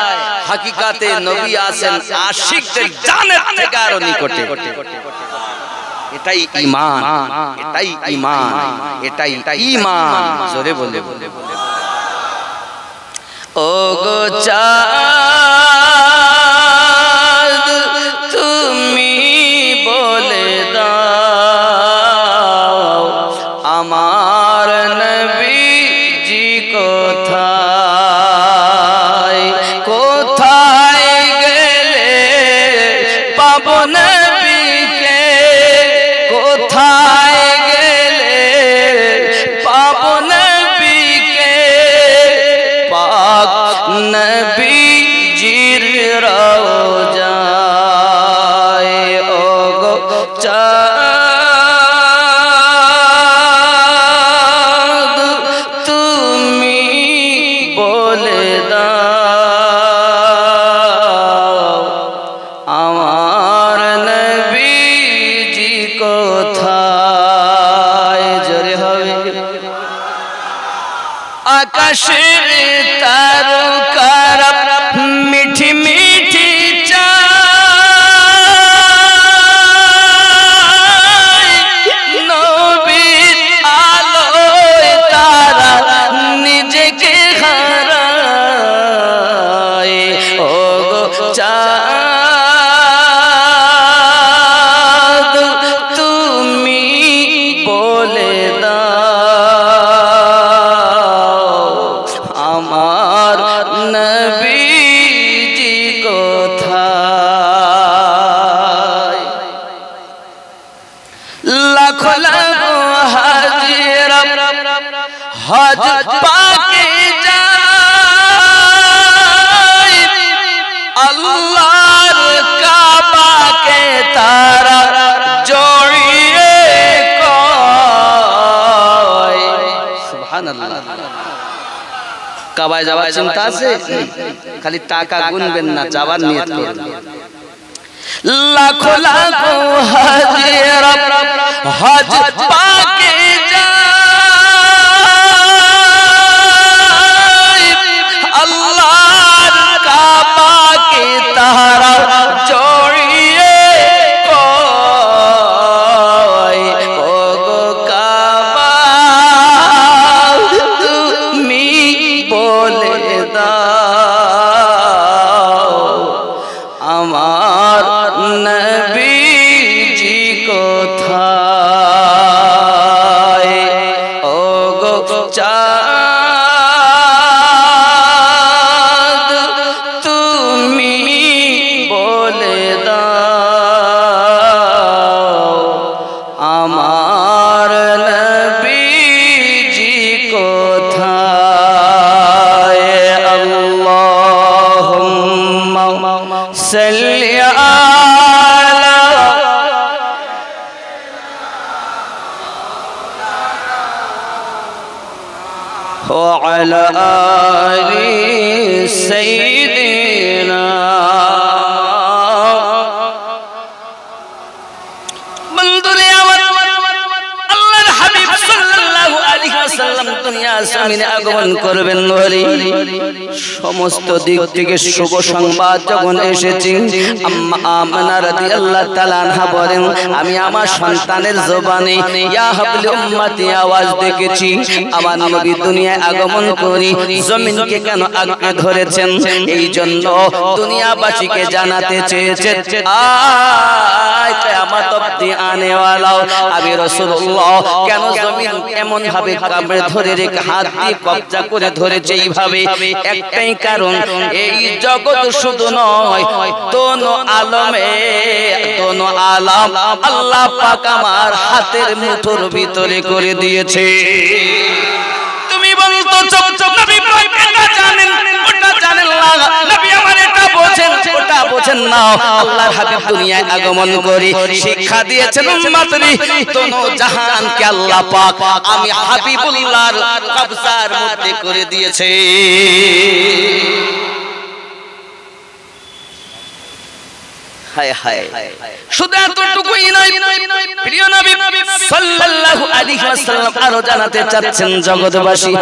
[SPEAKER 1] হাকিকাতে নবী আছেন আশিকদের জানের থেকে আরো নিকটে। এটাই ঈমান, এটাই ঈমান, এটাই ঈমান। জোরে বলে ও গো চাঁদ তুমি বলে দাও আমার নবীজি কোথায়? কোথায় গেলে পাবো নবীকে? কোথায় গেলে পাবো নবীকে? পাক নবীজির রওজায় ও গো চাঁদ তুমি বলে দাও আমার নবীজি কোথায়? জোরে হবে আকাশের তারকারা মিঠি মিঠি চায়, নবীর আলোয় তারা নিজেকে হারায়। ও গো চাঁদ তুমি বলে দাও আমার নবীজি কোথায়? লাখো লাখো হাজিরা হজ পাকে যায়, আল্লাহর কাবাকে তারা জড়িয়ে কয় সুবহানাল্লাহ। কাবায় যাওয়ার চিন্তা আছে? খালি টাকা গুনবেন না, যাওয়ার নিয়ত করুন। লাখো লাখো হাজিরা হজ পাকে যায়, আল্লাহর কাবাকে তারা জড়িয়ে কয় ও গো কোথায় ও গো চাঁদ তুমি বলে দাও আমার নবীজি কোথায় আল্লাহুম্মা সাল্লি وعلى آل سيدنا আল্লাহর হাবিব সাল্লাল্লাহু আলাইহি ওয়াসাল্লাম দুনিয়া জমিনে আগমন করবেন বলে সমস্ত দিক থেকে শুভ সংবাদ যখন এসেছে আম্মা আমিনা রাদিয়াল্লাহু তাআলা আনহা বলেন আমি আমার সন্তানের জবানে ইয়া হাবলি উম্মতি আওয়াজ দেখেছি আমার নবী দুনিয়ায় আগমন করি জমিনকে কেন আঁকড়ে ধরেছেন এই জন্য দুনিয়াবাসীকে জানাতে চেয়েছেন আয় কিয়ামত অবধি আনে ওয়ালা আমি রাসূলুল্লাহ কেন জমিন এমন ভাবে কামড়ে ধরে রেখে হাত দিয়ে কবজা করে ধরেছে এইভাবে একটাই কারণ এই জগৎ শুধু নয় দোনো আলমে দোনো আলম আল্লাহ পাক আমার হাতের মুঠোর ভিতরে করে দিয়েছে তুমি বলতো নবী পাক এটা জানেন ওটা জানেন না নবী আমার এটা বোঝেন ওটা বোঝেন না আল্লাহর হাবিব দুনিয়ায় আগমন করে শিক্ষা দিয়েছেন উম্মতরি দোনো জাহানকে আল্লাহ পাক আমি হাবিবুল্লাহর কবজার মধ্যে করে দিয়েছে হায় হায় শুধু এতটুকুই নয় প্রিয় নবী সাল্লাল্লাহু আলাইহি ওয়াসাল্লাম আরো জানাতে চাচ্ছেন জগৎবাসী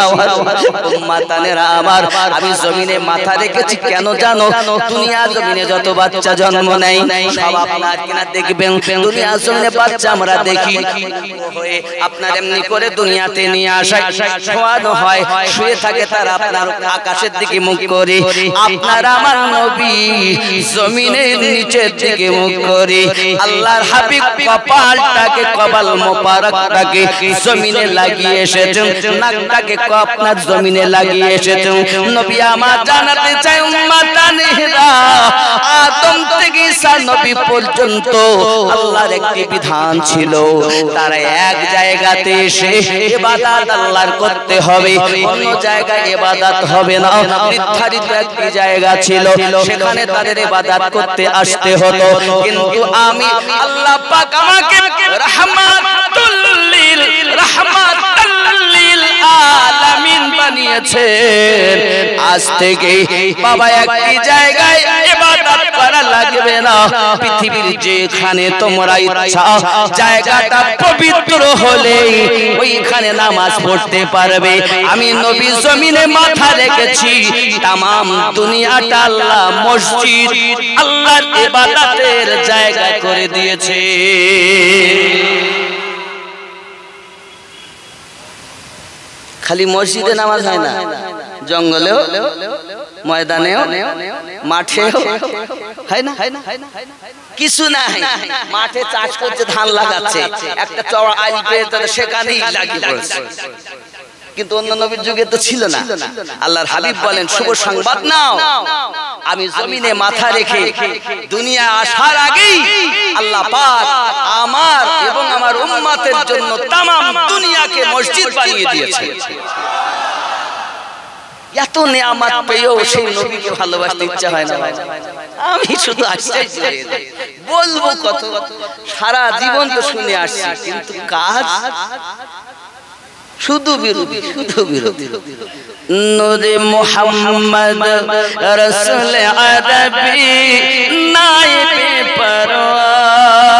[SPEAKER 1] উম্মতানেরা আমার আমি জমিনে মাথা রেখেছি কেন জানো দুনিয়া জমিনে যত বাচ্চা জন্ম নেয় সব আপনার কিনা দেখবেন দুনিয়া জমিনে বাচ্চা আমরা দেখি হয়ে আপনার এমনি করে দুনিয়াতে নিয়ে আসা শোয়ানো হয় শুয়ে থাকে তারা আপনার আকাশের দিকে মুখ করে আপনার আমার নবী জমিনের নিচের দিকে মুখ করে আল্লাহর হাবিব কপালটাকে কপাল মোবারকটাকে জমিনে লাগিয়ে এসেছেন নাকটাকে আপনার জমিনে লাগিয়ে এসেছেন নবী আমার জানাতে চাই উম্মতানেরা আদম থেকে ঈসা নবী পর্যন্ত আল্লাহর একটি বিধান ছিল তারা এক জায়গাতে এসে ইবাদত আল্লাহর করতে হবে অন্য জায়গায় ইবাদত হবে না নির্ধারিত একটি জায়গা ছিল সেখানে তাদের ইবাদত করতে আসতে হতো কিন্তু আমি আল্লাহ পাক আমাকে রাহমাতুল লিল আলামিন বানিয়েছেন আজ থেকে বাবা একই জায়গায় ইবাদত করা লাগবে না পৃথিবীর যেখানে তোমরা ইচ্ছা জায়গাটা পবিত্র হলে ওইখানে নামাজ পড়তে পারবে আমি নবী জমিনে মাথা রেখেছি तमाम দুনিয়াটা আল্লাহ মসজিদ আল্লাহর ইবাদতের জায়গা করে দিয়েছে খালি মসজিদে নামাজ হয় না জঙ্গলেও ময়দানেও মাঠেও হয় না কিছু নাই মাঠে চাষ করতে ধান লাগাচ্ছে একটা চওড়া আইল পেয়ে তারা সেখানেই লাগিয়ে পড়েছে কিন্তু অন্য নবীর যুগে তো ছিল না আল্লাহর হাবিব বলেন শুভ সংবাদ নাও আমি জমিনে মাথা রেখে দুনিয়া আসার আগেই আল্লাহ পাক আমার এবং আমার উম্মতের জন্য तमाम দুনিয়াকে মসজিদ বানিয়ে দিয়েছে এত নিয়ামত পেয়েও সেই নবীকে ভালোবাসতে ইচ্ছা হয় না আমি শুধু আশ্চর্য হয়ে যাই বলবো কত সারা জীবন তো শুনে আসছি কিন্তু কাজ শুধু বিরোধী নূরে মুহাম্মদ রাসূল আরবি নায়েবে পরওয়ার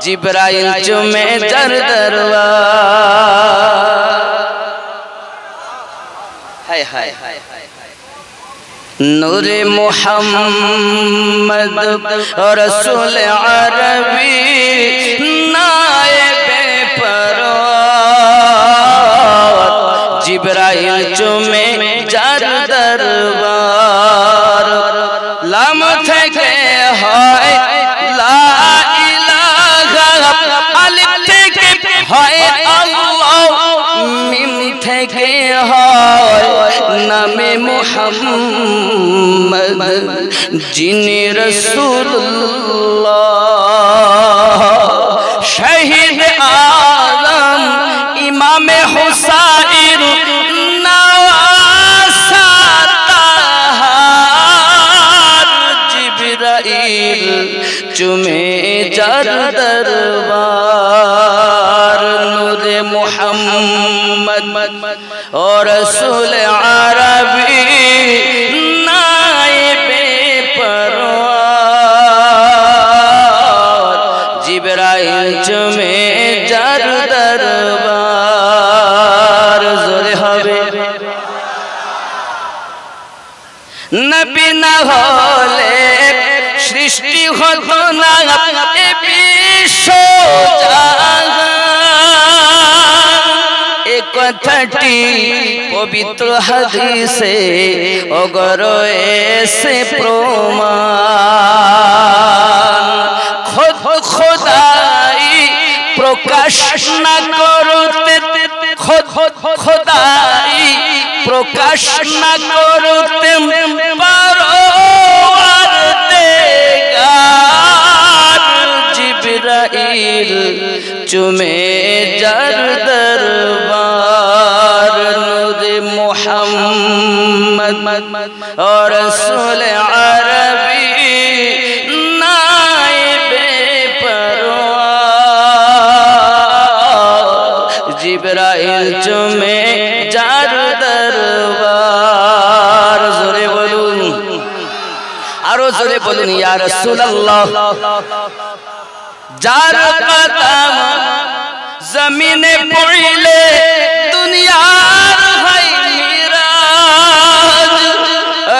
[SPEAKER 1] জিবরাইল চুমে যার দরবার হায় হায় নূরে মুহাম্মদ রাসূল আরবি নায়েবে জিবরাইল চুমে যার দরবার লাম থেকে হয় লা ইলাহা मुहम्मद जिने रसूलुल्लाह शहीद आलम इमाम हुसैन नवासा ताहार जिब्राइल चुमे जर दरबार नूरे मुहम्मद और रसूल अरबी नाइबे परवार जिब्राइल चुमे जर दरबार जोरे হবে नबी ना হলে সৃষ্টি হতো না এ বিশ্ব জাহান এ কথাটি পবিত্র হাদিসে অগর এসে প্রমাণ খোদাই প্রকাশ না করতে খোদাই প্রকাশ না করতে जिब्राइल चुमे जर दरबार नूरे मुहम्मद और रसूल अरबी नाइबे परवार जिब्राइल चुमे जर दरबार जोरे बोलून आरो जोरे बोलून या रसूलल्लाह जार कदम जमीने पड़िले दुनियार हाय मिराज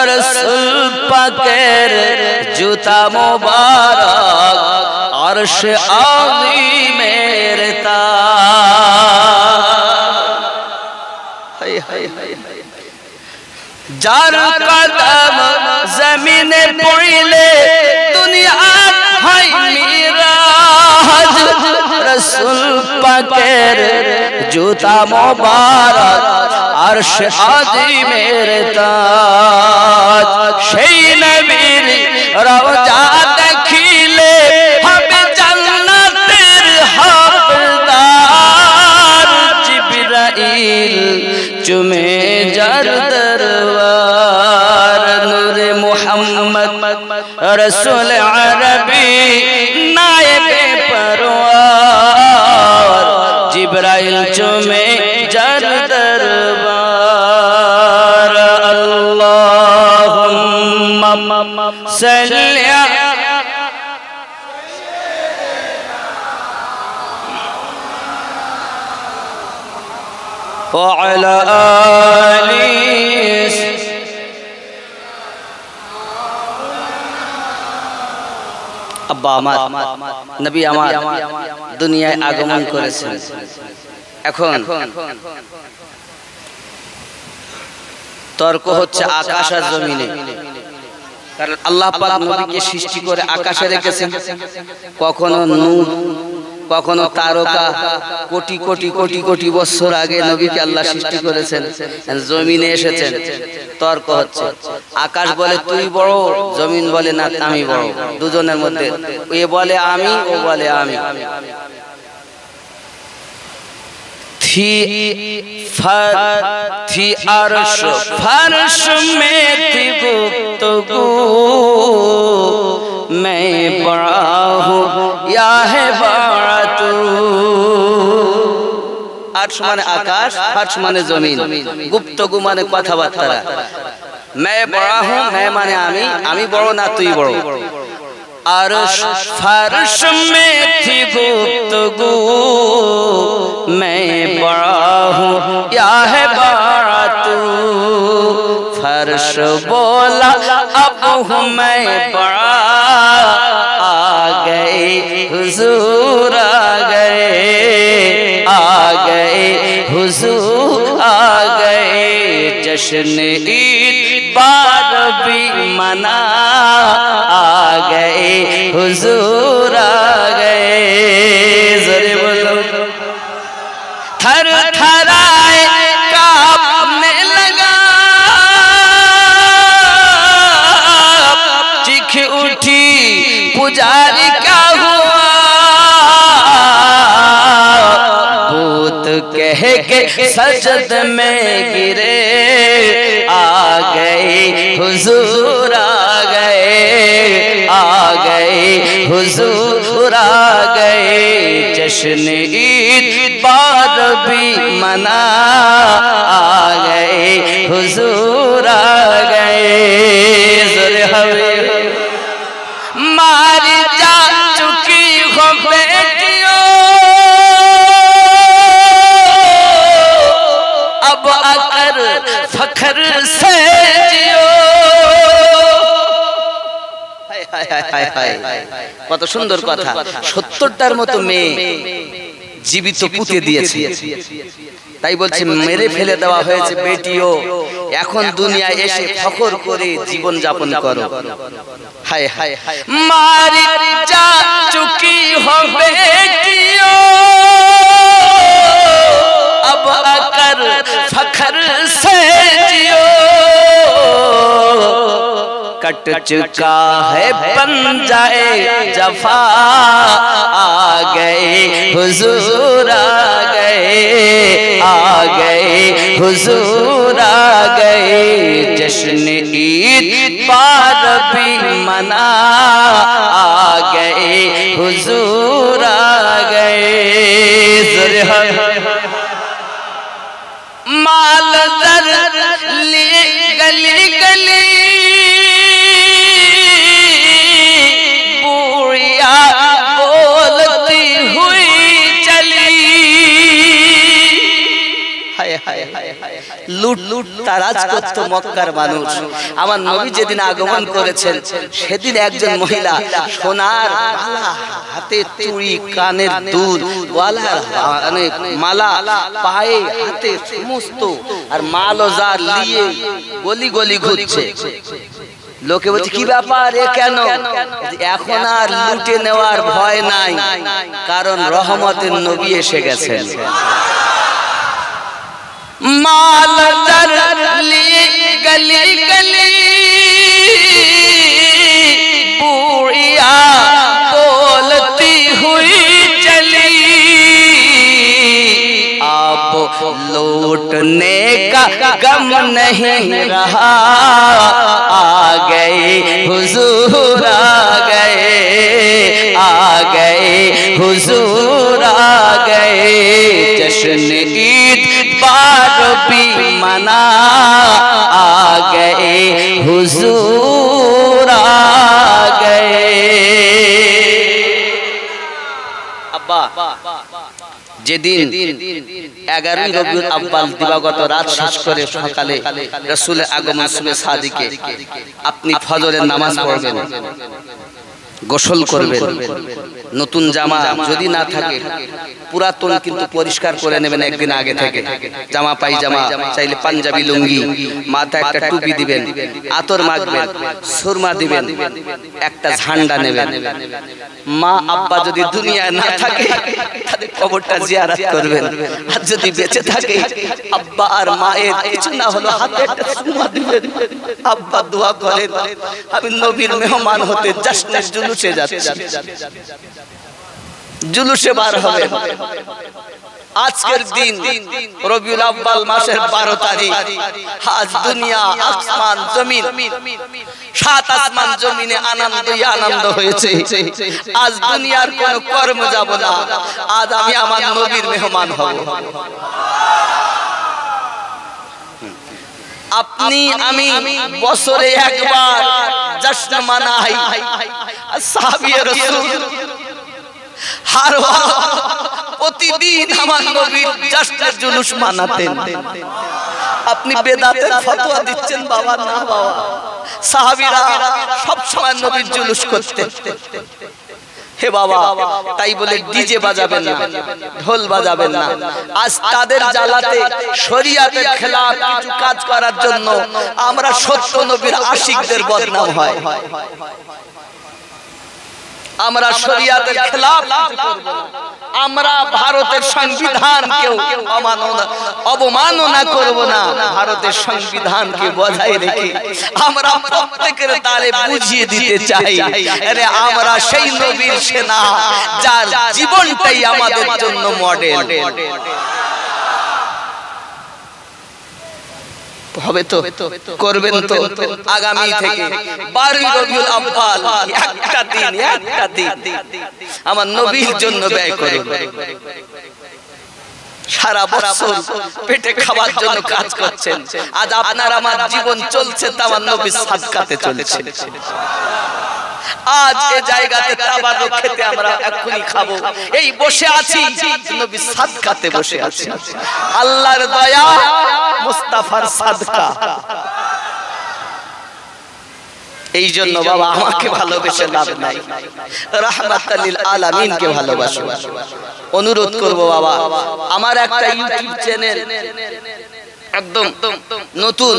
[SPEAKER 1] रसूल पाकेर जूता मुबारक अर्श आज़ीमेर ताज जार कदम जमीने पड़िले दुनियार हाय मिराज रसूल पाकेर जूता मुबारक अर्श आज़ीमेर ताज সেই নবীর রওজা দেখিলে হবে জান্নাতের হকদার জিবরাইল চুমে যার দরবার নূরে মুহাম্মদ रसूल अरबी नाइबे परवार जिब्राइल चुमे जर दरबार अल्लाहुम्मा सल्ली वअला आली আব্বা আমার নবী আমার দুনিয়ায় আগমন করেছেন এখন তর্ক হচ্ছে আকাশ আর জমিনে কারণ আল্লাহ পাক নবীকে সৃষ্টি করে আকাশে রেখেছেন কখনো নূর কখনো তারকা কোটি কোটি কোটি কোটি বছর আগে নবীকে আল্লাহ সৃষ্টি করেছেন জমিনে এসেছেন তর্ক হচ্ছে আকাশ বলে তুই বড় জমিন বলে না আমি বড় দুজনের মধ্যে এ বলে আমি ও বলে আমি थी अर्श फर्श में थी गुफ्तगू मैं बड़ा हूँ या है बड़ा तू अर्श माने आकाश फर्श माने जमीन गुफ्तगू माने কথাবার্তা मैं बड़ा हूँ मैं माने आमी बड़ो ना तुई बड़ो अर्श फर्श में थी गुफ्तगू मैं बड़ा हूँ या है बड़ा तू फर्श बोला अब हूँ मैं बड़ा आ गए हुजूर आ गए हुजूर आ गए जश्न ईद बार भी मना आ गए हुजूर आ गए ज़रे बोलो थर थराए कांपने लगा सजद में गिरे, आ गए हुजूर आ गए, आ गए हुजूर आ गए, जश्न ईद बार भी मना, आ गए हुजूर आ गए। ज़ोरे हवे मारी जा चुकी हो बेटियों, अब आकर फखर से जियो। কত সুন্দর কথা। 70টার মতো মেয়ে জীবিত পুঁতে দিয়েছে, তাই বলছে মেরে ফেলে দেওয়া হয়েছে বেটিও, এখন দুনিয়ায় এসে ফখর করে জীবন যাপন করো। হায় হায় মারি যা চুকি হো বেটিও, अब आकर फखर से जियो, कट चुका है बन जाए जफा, आ गए हुजूर आ गए, आ गए हुजूर आ गए, जश्न ईद पार भी मना, आ गए हुजूर आ गए। माल दर लिए गली गली, बूढ़िया बोलती हुई चली। हाय हाय हाय लूट लूट তারাজ করত মক্কার মানুষ। আমার নবী যেদিন আগমন করেছেন সেদিন একজন মহিলা সোনার মালা, হাতে চুড়ি, কানের দুল, গলার মালা, পায়ে হাতে সমস্ত আর মালজার নিয়ে গলি গলি ঘুরছে। লোকে বলছে কি ব্যাপার, এ কেন? এখন আর লুটে নেওয়ার ভয় নাই, কারণ রহমতের নবী এসে গেছেন। माल दर लिए गली गली, बूढ़िया बोलती हुई चली, अब लौटने का गम नहीं रहा, आ गए हुजूर आ गए, आ गए हुजूर आ गए, जश्न ईद बार भी मना, आ गए हुजूर आ गए। अब्बा যেদিন 11 রবিউল আউয়াল দিবাগত রাত শেষ করে সকালে রাসূলের আগমন শুভে সাদিকে আপনি ফজরের নামাজ পড়বেন, গোসল করবেন, নতুন জামা যদি না থাকে পুরাতন কিন্তু পরিষ্কার করে নেবেন একদিন আগে থেকে, জামা পায়জামা চাইলে পাঞ্জাবি লুঙ্গি, মাথায় একটা টুপি দিবেন, আতর মাখবেন, সুরমা দিবেন, একটা ঝান্ডা নেবেন। মা আব্বা যদি দুনিয়ায় না থাকে তাদের কবরটা জিয়ারত করবেন, আর যদি বেঁচে থাকে আব্বা আর মায়ের কিছু না হলো হাতে একটা সুরমা দিবেন। আব্বা দোয়া করেন আমি নবীর মেহমান হতে জশ্নের জুলুসে যাচ্ছি, জুলুসে বার হবে। আজকের দিন রবিউল আউয়াল মাসের 12 তারিখ, আজ দুনিয়া আসমান জমিন, 7 আসমান জমিনে আনন্দই আনন্দ হয়েছে। আজ দুনিয়ার কোন কর্ম যাব না, আজ আমি আমার নবীর মেহমান হব। আপনি আমি বছরে একবার জশ্ন মানাই, সাহাবীয়ে রাসূল প্রতিদিন আমার নবীর জশ্নের জুলুস মানাতেন। আপনি বেদাতের ফতোয়া দিচ্ছেন বাবা, না বাবা, সাহাবীরা সব সময় নবীর জুলুস করতেন। হে বাবা, তাই বলে ডিজে বাজাবেন না, ঢোল বাজাবেন না। আজ তাদের জ্বালাতে শরীয়তের খেলাফ কিছু কাজ করার জন্য আমরা সত্য নবীর আশিকদের বদনাম হয়। আমরা শরীয়তের খেলাফ করব, আমরা ভারতের সংবিধানকে অবমাননা করব না, ভারতের সংবিধানকে বজায় রেখে আমরা প্রত্যেকের তালে বুঝিয়ে দিতে চাই, আরে আমরা সেই নবীর সেনা যার জীবনটাই আমাদের জন্য মডেল। হবে তো, করবেন তো। আগামী থেকে 12 রবিউল আউয়াল একটা দিন আমার নবীর জন্য ব্যয় করুন। সারা বছর পেটে খাবার জন্য কাজ করছেন, আজ আপনার আমার জীবন চলছে তা আমার নবীর সাদকাতে চলছে। আজ এই জায়গাতে তাবারুক খেতে আমরা এখনি খাবো, এই বসে আছি নবীর সাদকাতে বসে আছি। আল্লাহর দয়া, মুস্তাফার সাদকা। এই জন্য বাবা আমাকে ভালোবেসে লাভ নাই, রাহমাতাল লিল আলামিনকে ভালোবাসো। অনুরোধ করব বাবা, আমার একটা ইউটিউব চ্যানেল একদম নতুন,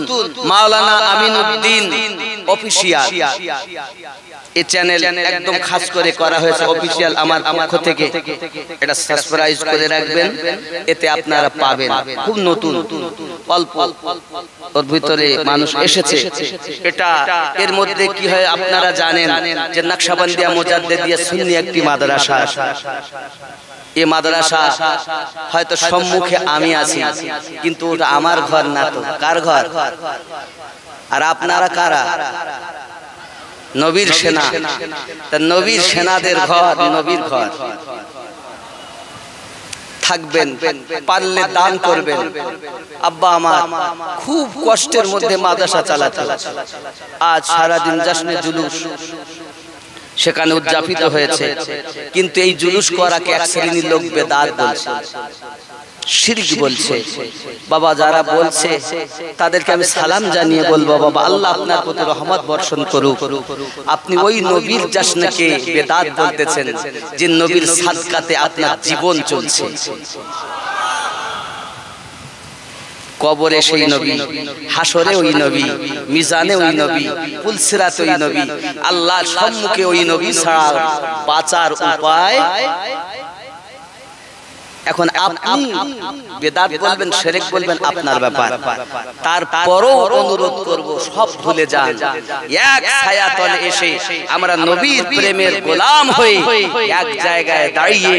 [SPEAKER 1] মাওলানা আমিনউদ্দিন অফিশিয়াল। এই চ্যানেল একদম খাস করে করা হয়েছে অফিশিয়াল আমার পক্ষ থেকে। এটা সাবস্ক্রাইব করে রাখবেন, এতে আপনারা পাবেন। খুব নতুন, অল্প ওর ভিতরে মানুষ এসেছে। এটা এর মধ্যে কি হয় আপনারা জানেন যে নকশবন্দিয়া মুজাদ্দিদিয়া সুন্নি একটি মাদ্রাসা। এই মাদ্রাসা হয়তো সম্মুখে আমি আছি, কিন্তু ওটা আমার ঘর না, তো কার ঘর? আর আপনারা কারা? নবীর সেনা। তা নবীর সেনাদের ঘর, নবীর ঘর। থাকবেন, পারলে দান করবেন। আব্বা আমার খুব কষ্টের মধ্যে মাদ্রাসা চালাতে, আজ সারাদিন জশ্নে জুলুস সেখানে উদযাপিত হয়েছে, কিন্তু এই জুলুস করাকে এক শ্রেণীর লোক বেদাত বলছে, শিরক বলছে। বাবা যারা বলছে তাদেরকে আমি সালাম জানিয়ে বলবো, বাবা আল্লাহ আপনার প্রতি রহমত বর্ষণ করুক। আপনি ওই নবীর জশ্নকে বেদাত বলতেছেন যে নবীর সাদকাতে আপনার জীবন চলছে। কবরে সেই নবী, হাসরে ওই নবী, মিজানে ওই নবী, পুলসিরাতে ওই নবী, আল্লাহর সম্মুখে ওই নবী ছাড়া বাঁচার উপায়। এখন আপনি বেদাত বলবেন, শিরক বলবেন, আপনার ব্যাপার। তারপরও অনুরোধ করব সব ভুলে যান, এক ছায়াতলে এসে আমরা নবীর প্রেমের গোলাম হয়ে এক জায়গায় দাঁড়িয়ে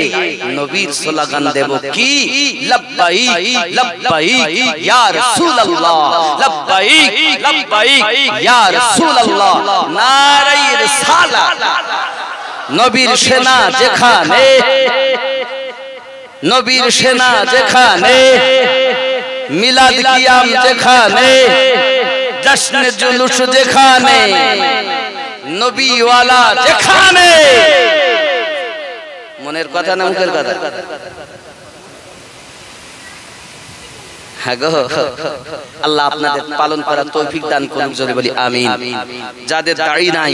[SPEAKER 1] নবীর স্লোগান দেব, কি লব্বাইক লব্বাইক ইয়া রাসূলুল্লাহ, লব্বাইক লব্বাইক ইয়া রাসূলুল্লাহ, নারায়ে রিসালাত। নবীর সেনা যেখানে, নবীর সেনা যেখানে, মিলাদ কিয়াম যেখানে, জশ্ন জুলুস যেখানে, নবীওয়ালা যেখানে। মনের কথা না মুখের কথা? হ্যাঁ গো, আল্লাহ আপনাদের পালন করার তৌফিক দান করুন, জোরে বলি আমিন। যাদের দাড়ি নাই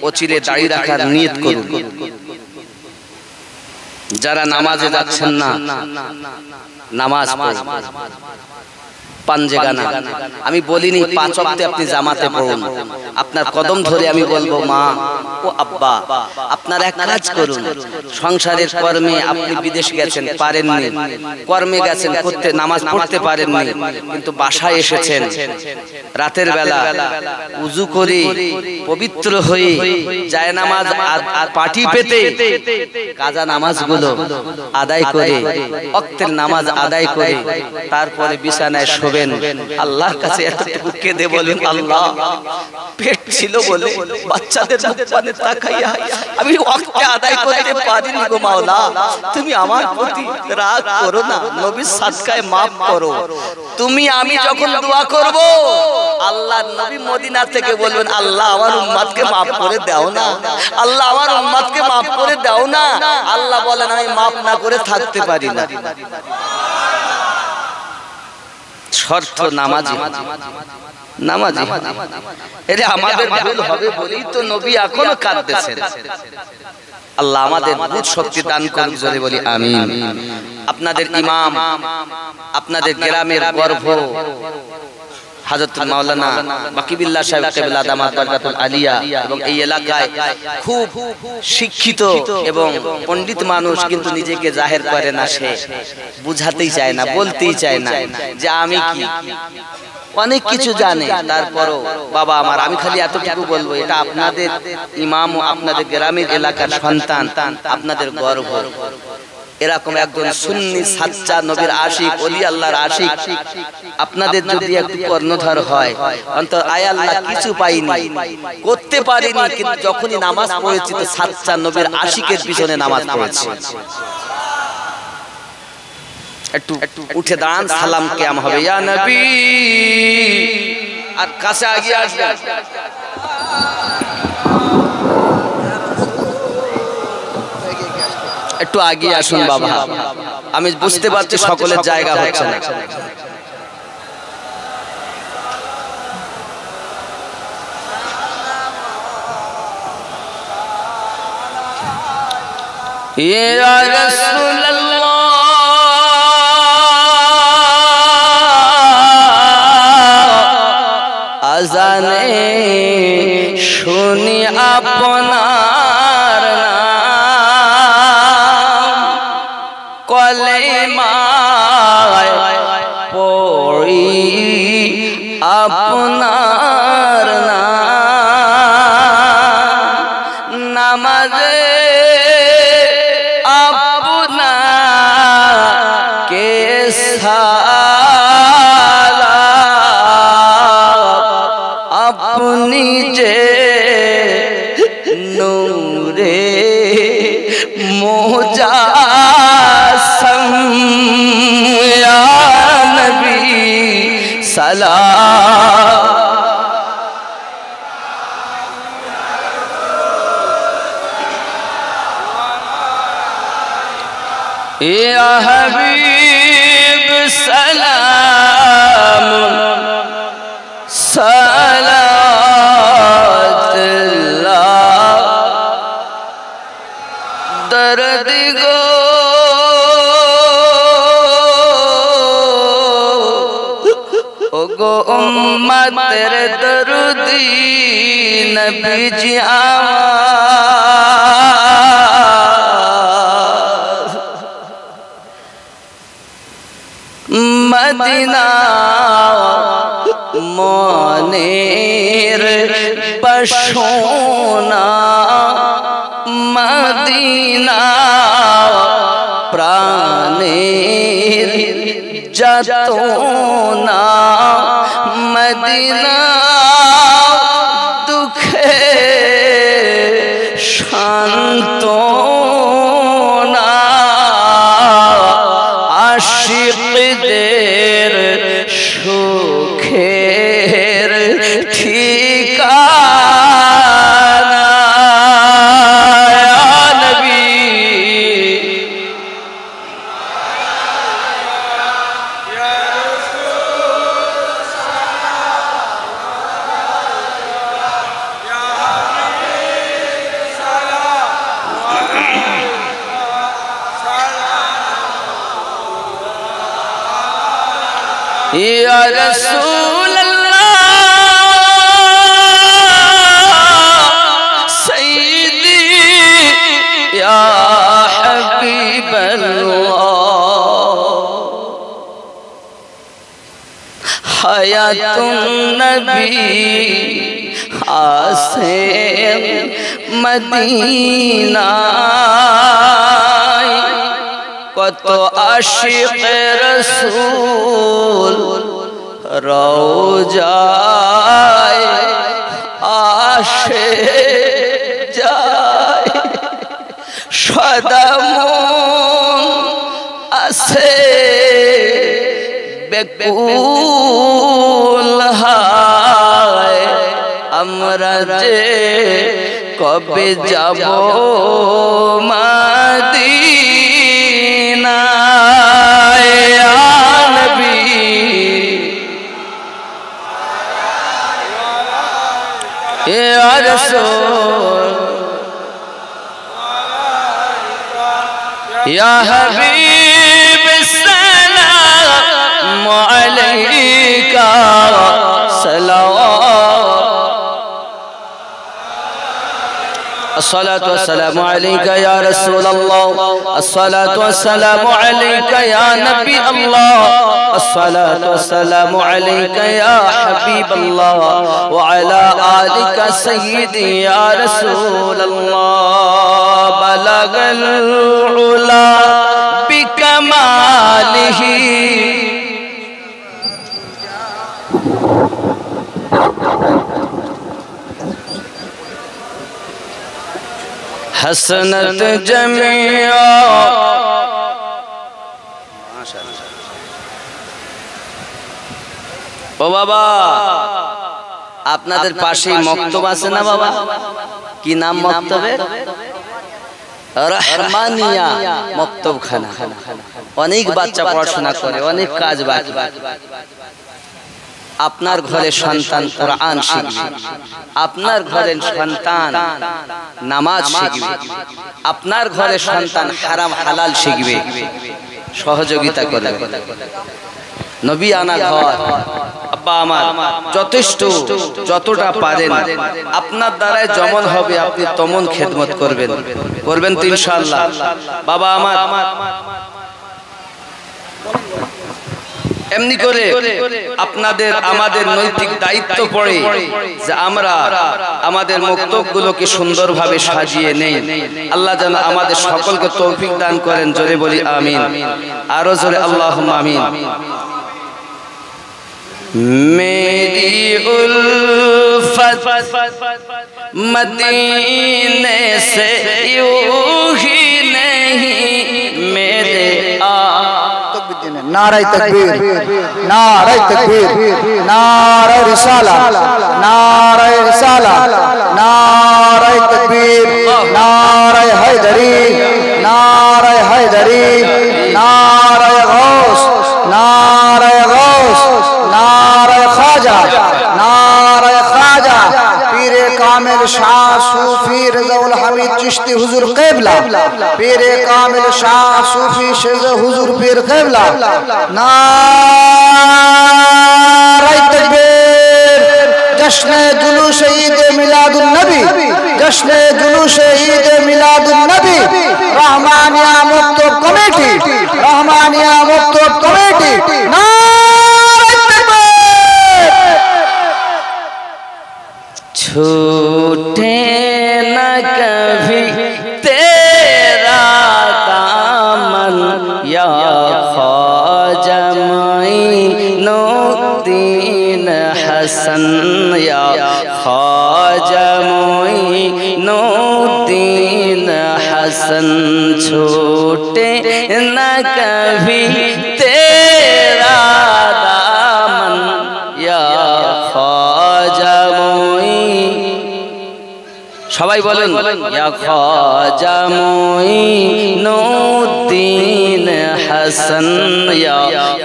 [SPEAKER 1] অচিরে দাড়ি রাখার নিয়ত করুন। যারা নামাজে যাচ্ছেন না, নামাজ পড়ুন। পাঞ্জেগানা আমি বলিনি, 5 ওয়াক্তে আপনি জামাতে পড়ুন। আপনার কদম ধরে আমি বলবো, মা ও আব্বা আপনারা এক কাজ করুন, সংসারের কর্মে আপনি বিদেশ গেছেন, পারেননি, কর্মে গেছেন, করতে নামাজ পড়তে পারেননি, কিন্তু বাসায় এসেছেন, রাতের বেলা উযু করে পবিত্র হয়ে জায়নামাজ পাটি পেতে কাজা নামাজগুলো আদায় করে, ওয়াক্তের নামাজ আদায় করে তারপরে বিছানায় শোবেন। আল্লাহর কাছে এতটুকু কেঁদে বলেন, আল্লাহ পেট ছিল বলে বাচ্চাদের মুখ পানে তাকাইয়া আমি ওয়াক্তে আদায় করতে পারিনি গো মাওলা, তুমি আমার প্রতি রাগ করো না, নবীর সাদকায় maaf করো। তুমি আমি যখন দোয়া করব, আল্লাহর নবী মদিনা থেকে বলবেন, আল্লাহ আমার উম্মতকে maaf করে দাও না, আল্লাহ আমার উম্মতকে maaf করে দাও না। আল্লাহ বলেন, আমি maaf না করে থাকতে পারি না। শর্ত নামাজি, নামাজি। এরে আমাদের ভুল হবে বলেই তো নবী এখনো কাঁদতেছেন। আল্লাহ আমাদের বুঝ শক্তি দান করুন, জোরে বলি আমিন। আপনাদের ইমাম, আপনাদের গ্রামের গর্ব হযরত মাওলানা বাকিবিল্লাহ সাহেব কেবলা দামাত বরকাতুল আলিয়া, এবং এই এলাকায় খুব শিক্ষিত এবং পণ্ডিত মানুষ, কিন্তু নিজেকে জাহির করে না, সে বুঝাতেই চায় না, বলতেই চায় না যে আমি কি, অনেক কিছু জানে। তারপরও বাবা আমার, আমি খালি এতটুকু বলবো, এটা আপনাদের ইমাম ও আপনাদের গ্রামের এলাকার সন্তান, আপনাদের গর্ব। এরকম একজন সুন্নি সাচ্চা নবীর আশিক ওলি আল্লাহর আশিক আপনাদের যদি একটু কর্ণধার হয়, অন্তত আয় আল্লাহ কিছু পাইনি, করতে পারিনি, কিন্তু যখনই নামাজ পড়েছি তো সাচ্চা নবীর আশিকের পিছনে নামাজ পড়েছি। একটু উঠে দাঁড়ান, সালাম কিয়াম হবে। ইয়া নবী, আর কাছে আগিয়ে আসবেন। একটু আগিয়ে আসুন বাবা, আমি বুঝতে পারছি সকলের জায়গা হচ্ছে না। ইয়া রাসূলুল্লাহ আজানে শুনি আপনার নাম, কলেমায় পড়ি আপনার নাম, নামাজে আপনাকে আপনি যে নূরে মুজাসসাম, ইয়া নবী সালাম। ইয়া হাবিব সালাম, সালাতুল্লাহ দরদ গো ও গো উম্মতের দরদি নবীজি আমার, মদিনা মনের বাসনা, মদিনা প্রাণের যাতনা, মদিনা দুঃখে সান্ত্বনা, আশিকদের সুখের ঠিকানা, ইয়া নবী ইয়া রাসূল সালাম, ইয়া হাবিব সালাম, ইয়া রাসূলুল্লাহ সাইয়্যিদি ইয়া হাবিবাল্লাহ, হায়াতুন নবী আসেন মদিনায়, কত আশিক রাসূল রওজায় আসে যায়, সদা মন আছে বেকুল হায়, আমরা যে কবে যাব মদিনায়, ইয়া নবী ইয়া রাসূল ইয়া হাবিব সালামু আলাইকা সালাওয়াত, الصلاة والسلام عليك يا رسول الله، الصلاة والسلام عليك يا نبي الله، الصلاة والسلام عليك يا حبيب الله، وعلى آلك سيدي يا رسول الله، بلغ العلا हसनत जमिया। ও বাবা, আপনাদের পাশে মক্তব আছে না বাবা? কি নাম মক্তবের? রহমানিয়া মক্তবখানা। অনেক বাচ্চা পড়াশোনা করে, অনেক কাজ বাকি। আপনার ঘরে সন্তান কোরআন শিখবে, আপনার ঘরের সন্তান নামাজ শিখবে, আপনার ঘরে সন্তান হারাম হালাল শিখবে, সহযোগিতা করবে। নবী আনা ঘর, আব্বা আমার যথেষ্ট, যতটা পারেন আপনার দ্বারায় যেমন হবে আপনি তেমন খেদমত করবেন, করবেন তো ইনশাআল্লাহ। বাবা আমার এমনি করে আপনাদের আমাদের নৈতিক দায়িত্ব পড়ে যে আমরা আমাদের মক্তবগুলোকে সুন্দরভাবে সাজিয়ে নেই। আল্লাহ যেন আমাদের সকলকে তৌফিক দান করেন। জোরে বলি আমিন, আরো জোরে আল্লাহুম্মা আমিন। मेरी उल्फत मदीने से यूं ही नहीं मेरे
[SPEAKER 2] नारे तकबीर, नारे तकबीर, नारे रिसाला, नारे रिसाला, नारे तकबीर, नारे हैदरी, नारे हैदरी, नारे गौस, नारे गौस, नारे ख्वाजा, नारे ख्वाजा, पीरे कामिल शाह सूफी रज़ाउल हमीद चिश्ती हुजूर क़िबला, पीरे कामिल शाह सूफी शेज़ हुजूर पीर क़िबला। नारे तकबीर, जश्न जुलूस ईद मिलादुन नबी, जश्न जुलूस ईद मिलादुन नबी, रहमानिया मक्तब कमेटी, रहमानिया मक्तब कमेटी।
[SPEAKER 1] छूटे न कभी तेरा दामन या ख्वाजा मोइनुद्दीन हसन, या ख्वाजा मोइनुद्दीन हसन। छूटे न कभी तेरा दामन या ख्वाजा। সবাই বলেন ইয়া খ্বাজা মুঈনুদ্দিন হাসান, ইয়া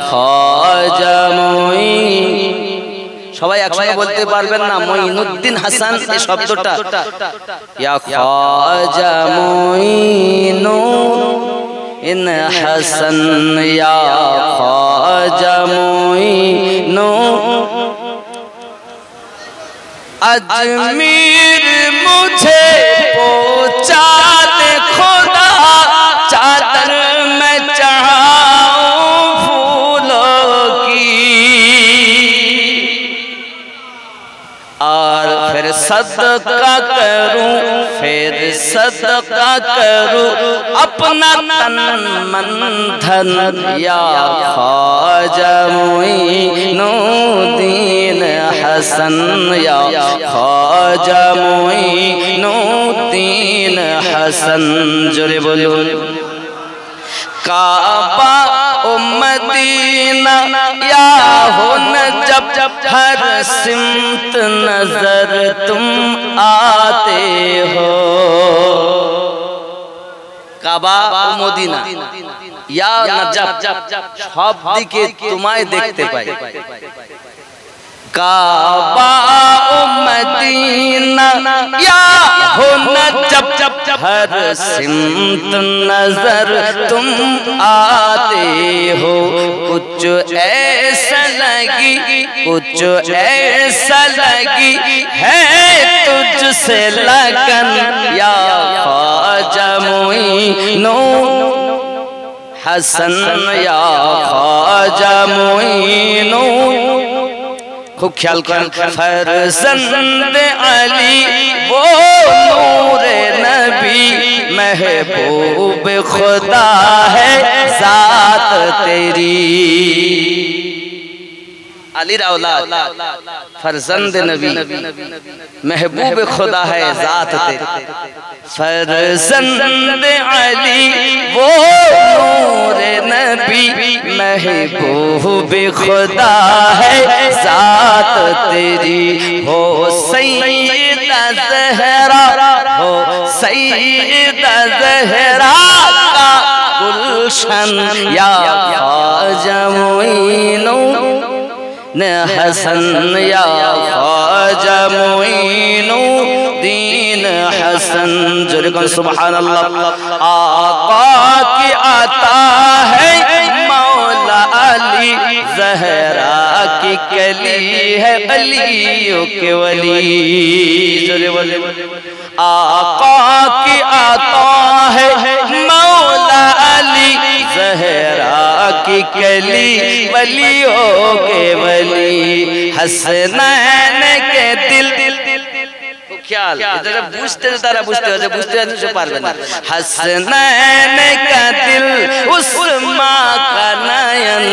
[SPEAKER 1] খ্বাজা মুঈন। সবাই একসাথে বলতে পারবেন না মুঈনুদ্দিন হাসান এই শব্দটা? ইয়া খ্বাজা মুঈনুদ্দিন হাসান, ইয়া খ্বাজা মুঈন। अजमीर मुझे पहुंचा दे खुदा, चादर में चढ़ाऊं फूलों की, और फिर सदका करूं, फिर सदका करूं अपना तन मन धन, या ख्वाजा मुईनुद्दीन हसन, या ख्वाजा मुईनुद्दीन हसन। जोरे बोलो काबा ओ मदीना या हो नजब, हर सिमत नजर तुम आते हो। কাবা ও মদিনা ইয়া নজব, সব দিকে তোমায় দেখতে পাই। काबा ओ मदीना या हो नजब, हर सिमत नजर तुम आते हो। कुछ ऐसा लगी, कुछ ऐसा लगी है तुझसे लगन, या ख्वाजा मुईनुद्दीन हसन, या ख्वाजा मुईनुद्दीन। खूब ख्याल करें। फरजंद अली वो नूरे नबी, महबूब खुदा है जात तेरी। अलीर औलाद फरजंद नबी, महबूब खुदा है जात तेरी। फरजंद अली वो नूर नबी महबूब खुदा है जात तेरी हो सैयदा ज़हरा हो सैयदा ज़हरा का गुलशन या ख्वाजा मोइनो न हसन या ख्वाजा मोइनो दीन हसन जुर्गन सुभान अल्लाह आका की आता है मौला अली ज़हरा की कली है अलियों के वली जुरे बोले आका की आता है मौला अली ज़हरा की कली वलियों के वली हसनैन के दिल ख्याल इधर बुझते तारा बुझते पारबे ना हसनैन का दिल उस माँ का नयन